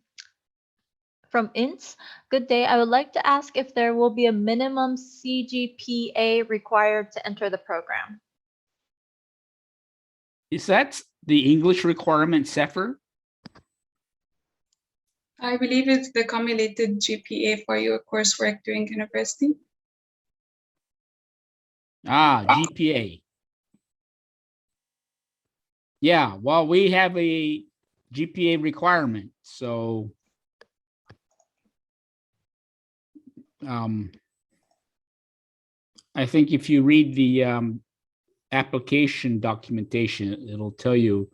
Ints. Good day. I would like to ask if there will be a minimum CGPA required to enter the program. Is that the English requirement, SEFR? I believe it's the cumulated GPA for your coursework during university. GPA. Yeah, well, we have a GPA requirement, so I think if you read the application documentation, it'll tell you.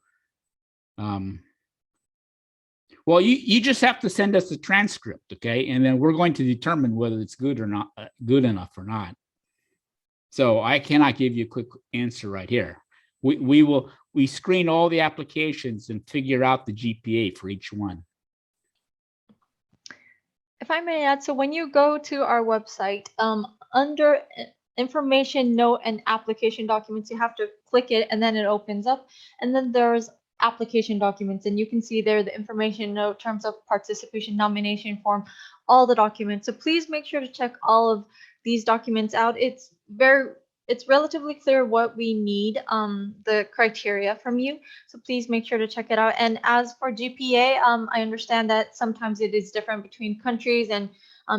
Well, you just have to send us the transcript, okay? And then we're going to determine whether it's good or not, good enough or not. So I cannot give you a quick answer right here. We screen all the applications and figure out the GPA for each one. If I may add, so when you go to our website, under information, note, and application documents, you have to click it and then it opens up. And then there's application documents, and you can see there the information note, terms of participation, nomination form, all the documents. So please make sure to check all of these documents out. It's relatively clear what we need, the criteria from you. So please make sure to check it out. And as for GPA, I understand that sometimes it is different between countries and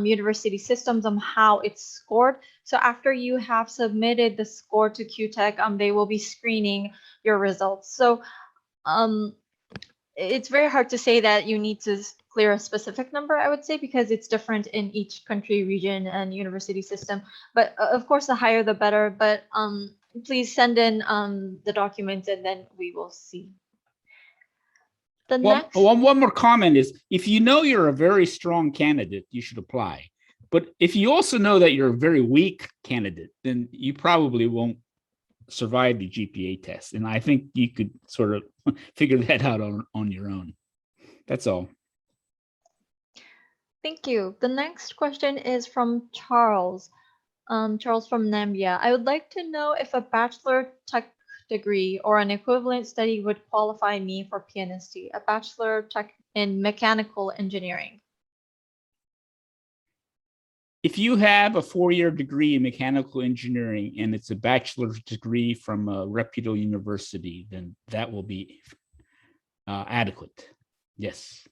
university systems on how it's scored. So after you have submitted the score to Kyutech, they will be screening your results. So it's very hard to say that you need to clear a specific number, I would say, because it's different in each country, region, and university system. But of course, the higher the better. But please send in the documents and then we will see. One more comment is, if you know you're a very strong candidate, you should apply. But if you also know that you're a very weak candidate, then you probably won't survive the GPA test. And I think you could sort of figure that out on your own. That's all. Thank you. The next question is from Charles. Charles from Nambia. I would like to know if a bachelor tech degree or an equivalent study would qualify me for PNST, a bachelor tech in mechanical engineering. If you have a 4-year degree in mechanical engineering and it's a bachelor's degree from a reputable university, then that will be adequate. Yes.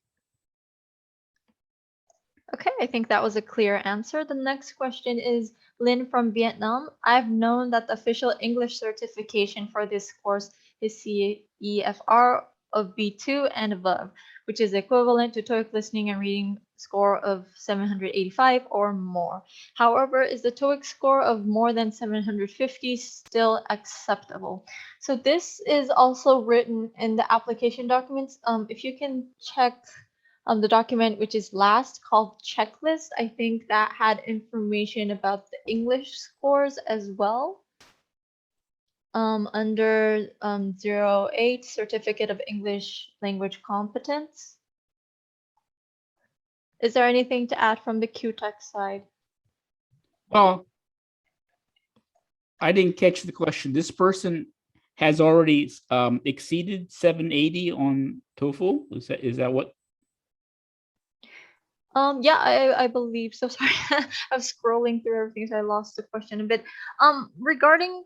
Okay, I think that was a clear answer. The next question is Lynn from Vietnam. I've known that the official English certification for this course is CEFR of B2 and above, which is equivalent to TOEIC listening and reading score of 785 or more. However, is the TOEIC score of more than 750 still acceptable? So this is also written in the application documents. If you can check the document which is last called checklist, I think that had information about the English scores as well. Under 08 Certificate of English Language Competence. Is there anything to add from the Kyutech side? Well, I didn't catch the question. This person has already exceeded 780 on TOEFL. Is that what? Yeah, I believe so. Sorry, I was scrolling through everything, so I lost the question a bit. Regarding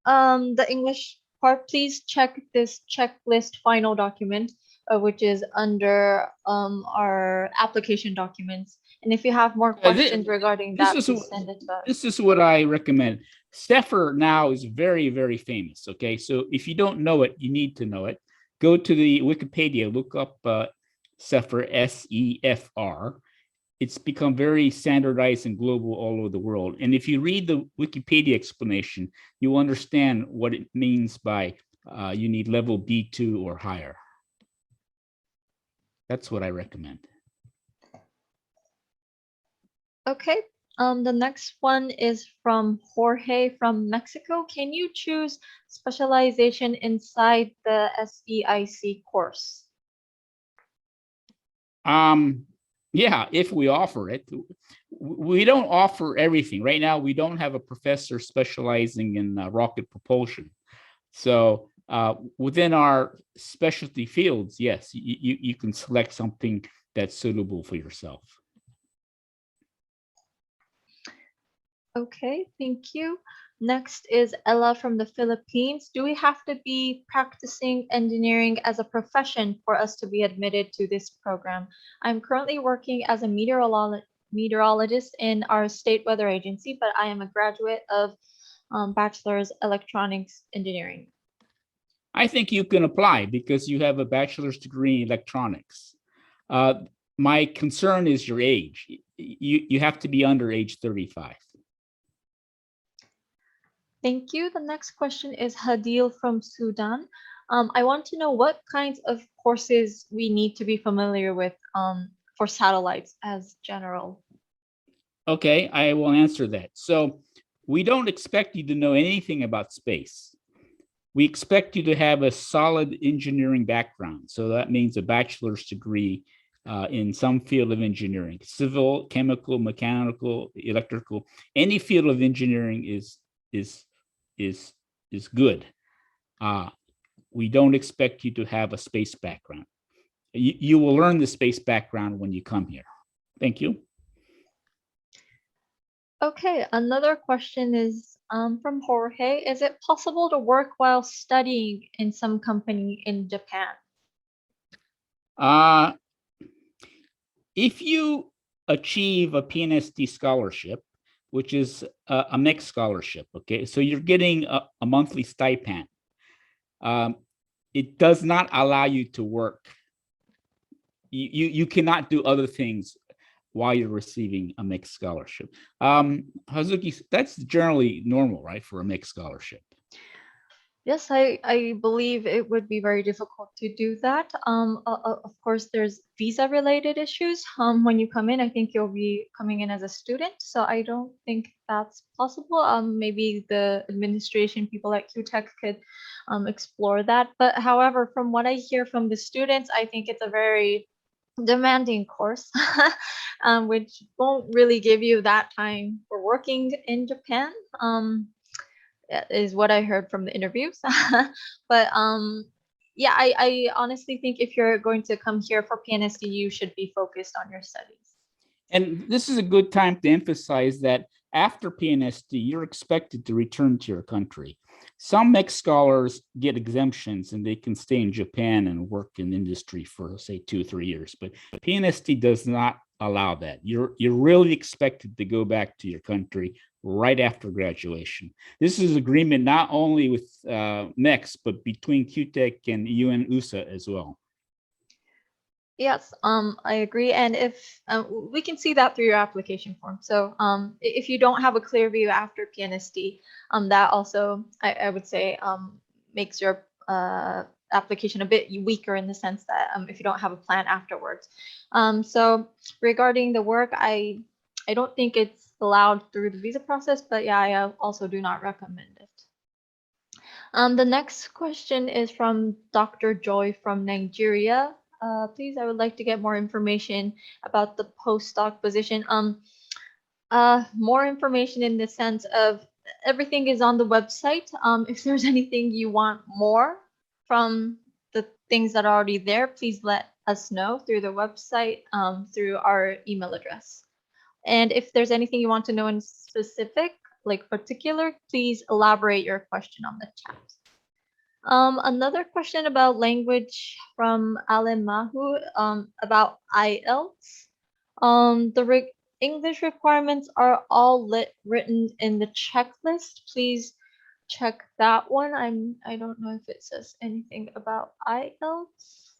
the English part, please check this checklist final document, which is under our application documents. And if you have more questions regarding that, please send it to us. This is what I recommend. SEFR now is very, very famous. Okay, so if you don't know it, you need to know it. Go to the Wikipedia, look up SEFR, SEFR. It's become very standardized and global all over the world. And if you read the Wikipedia explanation, you understand what it means by you need level B2 or higher. That's what I recommend. Okay. The next one is from Jorge from Mexico. Can you choose specialization inside the SEIC course? Yeah, if we offer it. We don't offer everything. Right now, we don't have a professor specializing in rocket propulsion. So within our specialty fields, yes, you can select something that's suitable for yourself. Okay, thank you. Next is Ella from the Philippines. Do we have to be practicing engineering as a profession for us to be admitted to this program? I'm currently working as a meteorologist in our state weather agency, but I am a graduate of bachelor's electronics engineering. I think you can apply because you have a bachelor's degree in electronics. My concern is your age. You have to be under age 35. Thank you. The next question is Hadil from Sudan. I want to know what kinds of courses we need to be familiar with for satellites as general. Okay, I will answer that. So we don't expect you to know anything about space. We expect you to have a solid engineering background. So that means a bachelor's degree in some field of engineering, civil, chemical, mechanical, electrical, any field of engineering is good. We don't expect you to have a space background. You will learn the space background when you come here. Thank you. Okay, another question is from Jorge. Is it possible to work while studying in some company in Japan? If you achieve a PNST scholarship, which is a mixed scholarship, okay? So you're getting a monthly stipend. It does not allow you to work. You cannot do other things while you're receiving a mixed scholarship. Hazuki, that's generally normal, right, for a mixed scholarship? Yes, I believe it would be very difficult to do that. Of course, there's visa-related issues. When you come in, I think you'll be coming in as a student, so I don't think that's possible. Maybe the administration people at Kyutech could explore that. But however, from what I hear from the students, I think it's a very demanding course, which won't really give you that time for working in Japan, is what I heard from the interviews. But yeah, I honestly think if you're going to come here for PNST, you should be focused on your studies. And this is a good time to emphasize that after PNST, you're expected to return to your country. Some MEC scholars get exemptions and they can stay in Japan and work in industry for, say, 2 or 3 years, but PNST does not allow that. You're really expected to go back to your country right after graduation. This is agreement not only with MECs, but between Kyutech and UNOOSA as well. Yes, I agree. And if we can see that through your application form. So if you don't have a clear view after PNST, that also, I would say, makes your application a bit weaker in the sense that if you don't have a plan afterwards. So regarding the work, I don't think it's allowed through the visa process, but yeah, I also do not recommend it. The next question is from Dr. Joy from Nigeria. Please, I would like to get more information about the postdoc position. More information in the sense of everything is on the website. If there's anything you want more from the things that are already there, please let us know through the website, through our email address. And if there's anything you want to know in specific, like particular, please elaborate your question on the chat. Another question about language from Alemahu, about IELTS. The English requirements are all written in the checklist. Please check that one. I don't know if it says anything about IELTS.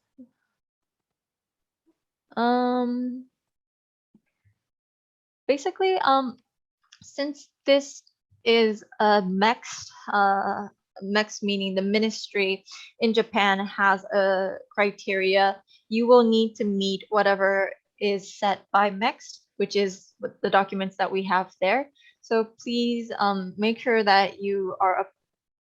Basically, since this is a MEX meaning the ministry in Japan has a criteria, you will need to meet whatever is set by MEX, which is the documents that we have there. So please make sure that you are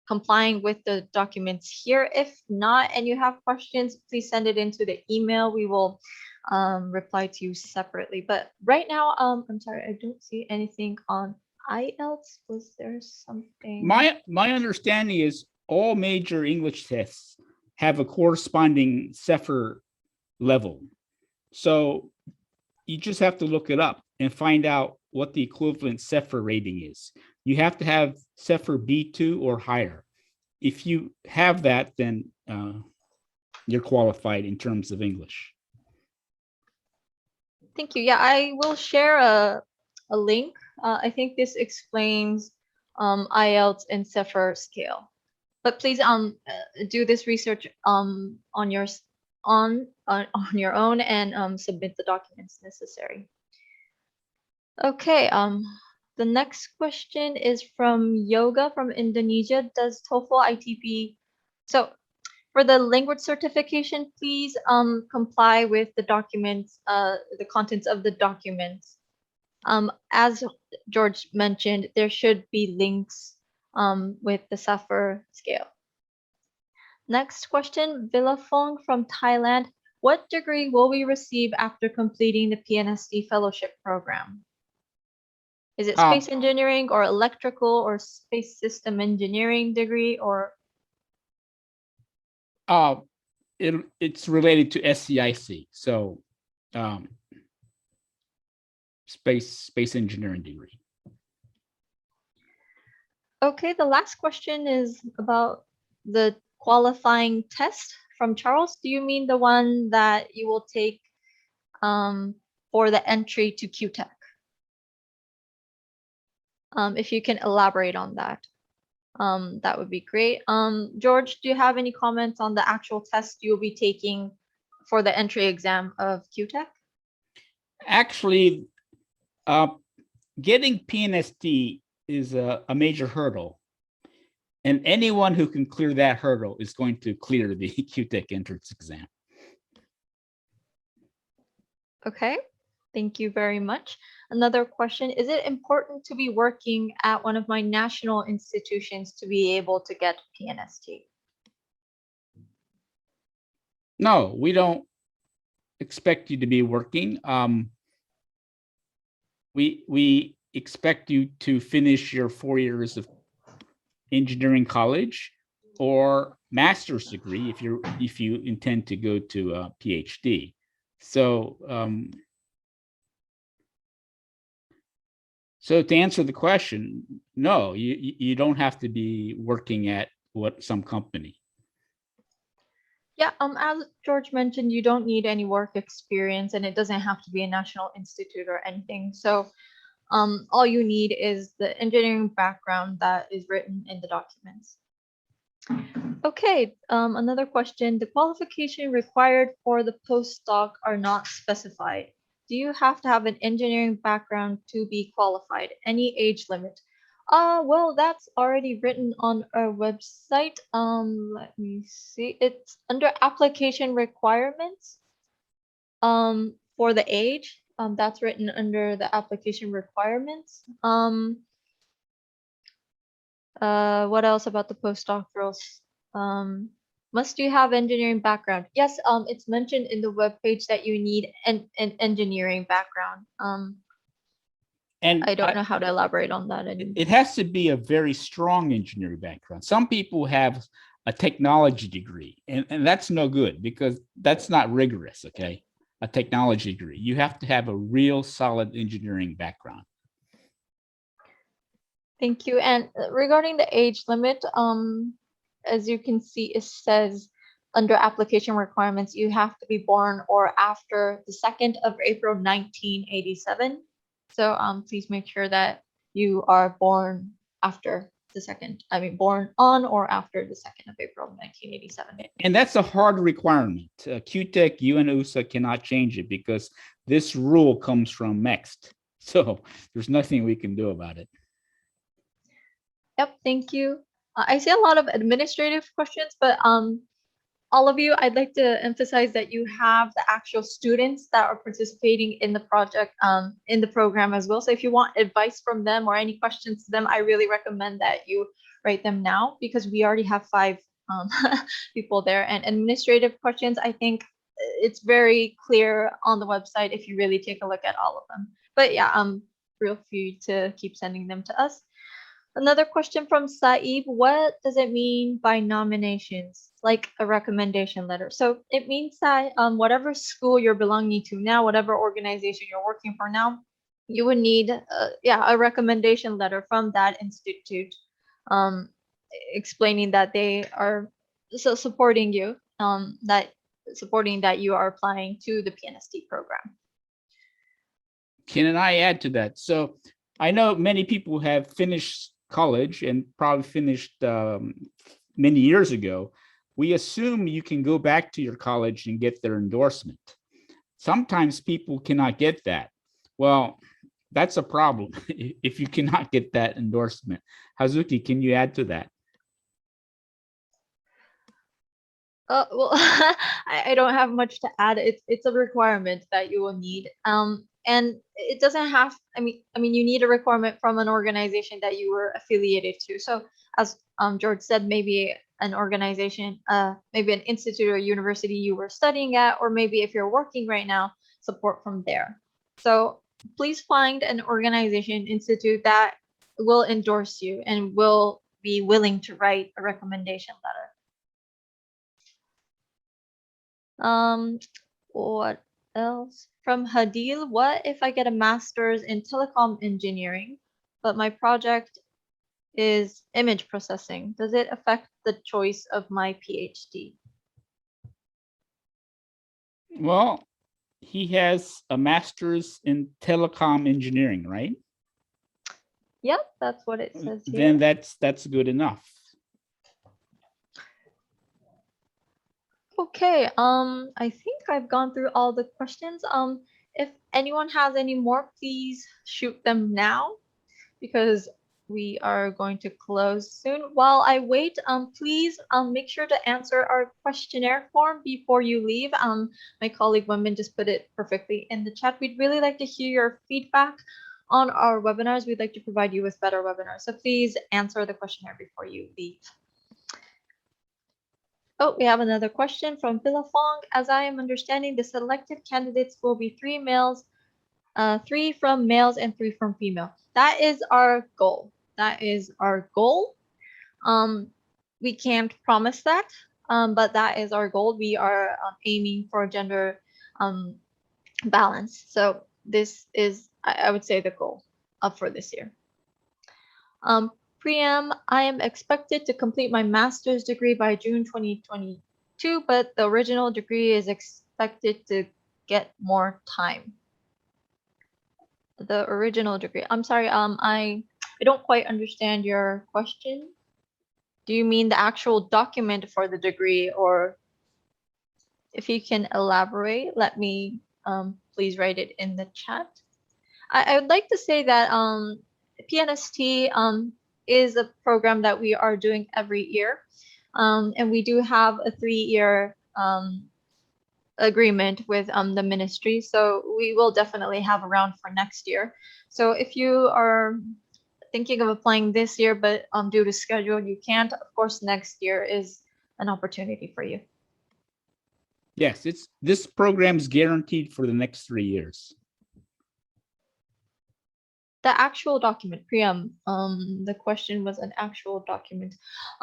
complying with the documents here. If not, and you have questions, please send it into the email. We will reply to you separately. But right now, I'm sorry, I don't see anything on IELTS. Was there something? My understanding is all major English tests have a corresponding CEFR level. So you just have to look it up and find out what the equivalent CEFR rating is. You have to have CEFR B2 or higher. If you have that, then you're qualified in terms of English. Thank you. Yeah, I will share a link. I think this explains IELTS and CEFR scale. But please do this research on your own and submit the documents necessary. Okay. The next question is from Yoga from Indonesia. Does TOEFL ITP? So for the language certification, please comply with the documents, the contents of the documents. As George mentioned, there should be links with the CEFR scale. Next question, Villafong from Thailand. What degree will we receive after completing the PNST fellowship program? Is it space engineering or electrical or space system engineering degree or? It's related to SEIC, so space engineering degree. Okay, the last question is about the qualifying test from Charles. Do you mean the one that you will take for the entry to Kyutech? If you can elaborate on that, that would be great. George, do you have any comments on the actual test you'll be taking for the entry exam of Kyutech? Actually, getting PNST is a major hurdle. And anyone who can clear that hurdle is going to clear the Kyutech entrance exam. Okay, thank you very much. Another question, is it important to be working at one of my national institutions to be able to get PNST? No, we don't expect you to be working. We expect you to finish your 4 years of engineering college or master's degree if you intend to go to a PhD. So so to answer the question, no, you don't have to be working at some company. Yeah, as George mentioned, you don't need any work experience, and it doesn't have to be a national institute or anything. So all you need is the engineering background that is written in the documents. Okay, another question. The qualification required for the postdoc are not specified. Do you have to have an engineering background to be qualified? Any age limit? Well, that's already written on our website. Let me see. It's under application requirements. For the age, that's written under the application requirements. What else about the postdoctorals? Must you have engineering background? Yes, it's mentioned in the webpage that you need an engineering background. And I don't know how to elaborate on that anymore. It has to be a very strong engineering background. Some people have a technology degree, and that's no good because that's not rigorous, okay? A technology degree. You have to have a real solid engineering background. Thank you. And regarding the age limit, as you can see, it says under application requirements, you have to be born or after the 2nd of April, 1987. So please make sure that you are born after the 2nd, born on or after the 2nd of April, 1987. And that's a hard requirement. Kyutech, UNOOSA cannot change it because this rule comes from MEXT. So there's nothing we can do about it. Yep, thank you. I see a lot of administrative questions, but all of you, I'd like to emphasize that you have the actual students that are participating in the project, in the program as well. So if you want advice from them or any questions to them, I really recommend that you write them now because we already have 5 people there. And administrative questions, I think it's very clear on the website if you really take a look at all of them. But yeah, feel free to keep sending them to us. Another question from Saib, what does it mean by nominations, like a recommendation letter? So it means that whatever school you're belonging to now, whatever organization you're working for now, you would need a recommendation letter from that institute explaining that they are supporting you, supporting that you are applying to the PNST program. Can I add to that? So I know many people have finished college and probably finished many years ago. We assume you can go back to your college and get their endorsement. Sometimes people cannot get that. Well, that's a problem if you cannot get that endorsement. Hazuki, can you add to that? Well, I don't have much to add. It's a requirement that you will need. And it doesn't have, you need a requirement from an organization that you were affiliated to. So as George said, maybe an organization, maybe an institute or university you were studying at, or maybe if you're working right now, support from there. So please find an organization, institute that will endorse you and will be willing to write a recommendation letter. What else? From Hadil, what if I get a master's in telecom engineering, but my project is image processing? Does it affect the choice of my PhD? Well, he has a master's in telecom engineering, right? Yep, that's what it says here. Then that's good enough. Okay, I think I've gone through all the questions. If anyone has any more, please shoot them now because we are going to close soon. While I wait, please make sure to answer our questionnaire form before you leave. My colleague Wenbin just put it perfectly in the chat. We'd really like to hear your feedback on our webinars. We'd like to provide you with better webinars. So please answer the questionnaire before you leave. Oh, we have another question from Philafong. As I am understanding, the selected candidates will be 3 males, 3 from males and 3 from female. That is our goal. That is our goal. We can't promise that, but that is our goal. We are aiming for gender balance. So this is, I would say, the goal for this year. Priyam, I am expected to complete my master's degree by June 2022, but the original degree is expected to get more time. The original degree. I'm sorry, I don't quite understand your question. Do you mean the actual document for the degree, or if you can elaborate, let me please write it in the chat. I would like to say that PNST is a program that we are doing every year, and we do have a 3-year agreement with the ministry, so we will definitely have a round for next year. So if you are thinking of applying this year, but due to schedule you can't, of course next year is an opportunity for you. Yes, this program is guaranteed for the next 3 years. The actual document, Priyam, the question was an actual document.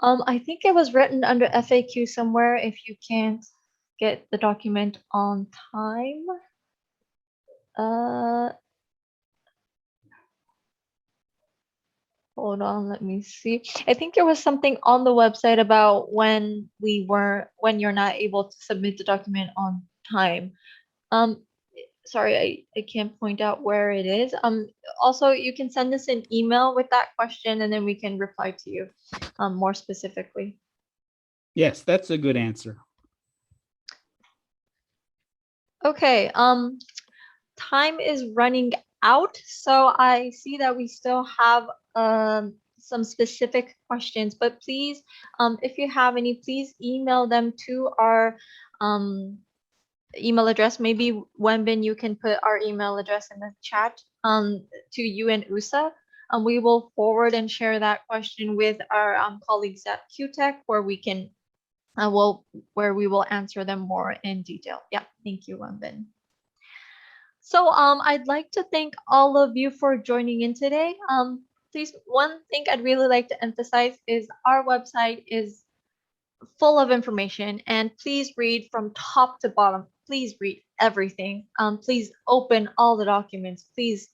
I think it was written under FAQ somewhere. If you can't get the document on time, hold on, let me see. I think there was something on the website about when you're not able to submit the document on time. Sorry, I can't point out where it is. Also, you can send us an email with that question, and then we can reply to you more specifically. Yes, that's a good answer. Okay, time is running out, so I see that we still have some specific questions, but please, if you have any, please email them to our email address. Maybe Wenbin, you can put our email address in the chat to UNOOSA. We will forward and share that question with our colleagues at Kyutech, where we can where we will answer them more in detail. Yeah, thank you, Wenbin. So I'd like to thank all of you for joining in today. Please, one thing I'd really like to emphasize is our website is full of information, and please read from top to bottom. Please read everything. Please open all the documents. Please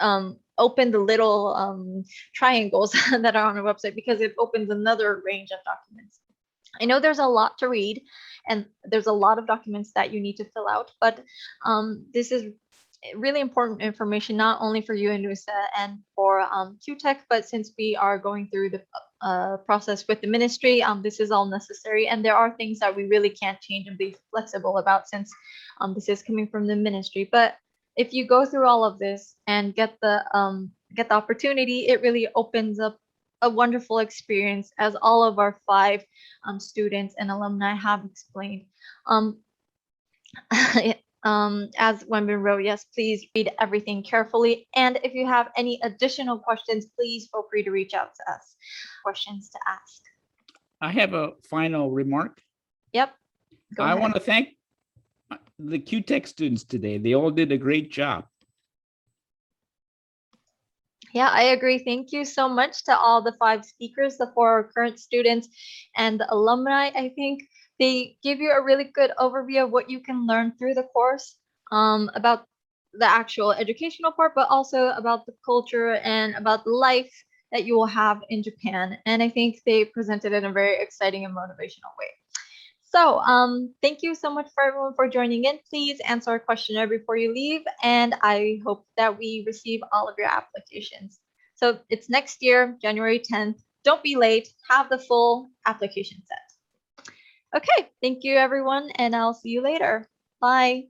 open the little triangles that are on our website, because it opens another range of documents. I know there's a lot to read, and there's a lot of documents that you need to fill out, but this is really important information, not only for UNOOSA and for Kyutech, but since we are going through the process with the ministry, this is all necessary, and there are things that we really can't change and be flexible about, since this is coming from the ministry. But if you go through all of this and get the opportunity, it really opens up a wonderful experience, as all of our 5 students and alumni have explained. As Wenbin wrote, yes, please read everything carefully. And if you have any additional questions, please feel free to reach out to us. Questions to ask. I have a final remark. Yep. I want to thank the Kyutech students today. They all did a great job. Yeah, I agree. Thank you so much to all the 5 speakers, the 4 current students, and the alumni. I think they give you a really good overview of what you can learn through the course, about the actual educational part, but also about the culture and about the life that you will have in Japan. And I think they presented it in a very exciting and motivational way. So thank you so much for everyone for joining in. Please answer our questionnaire before you leave, and I hope that we receive all of your applications. So it's next year, January 10th. Don't be late. Have the full application set. Okay, thank you everyone, and I'll see you later. Bye.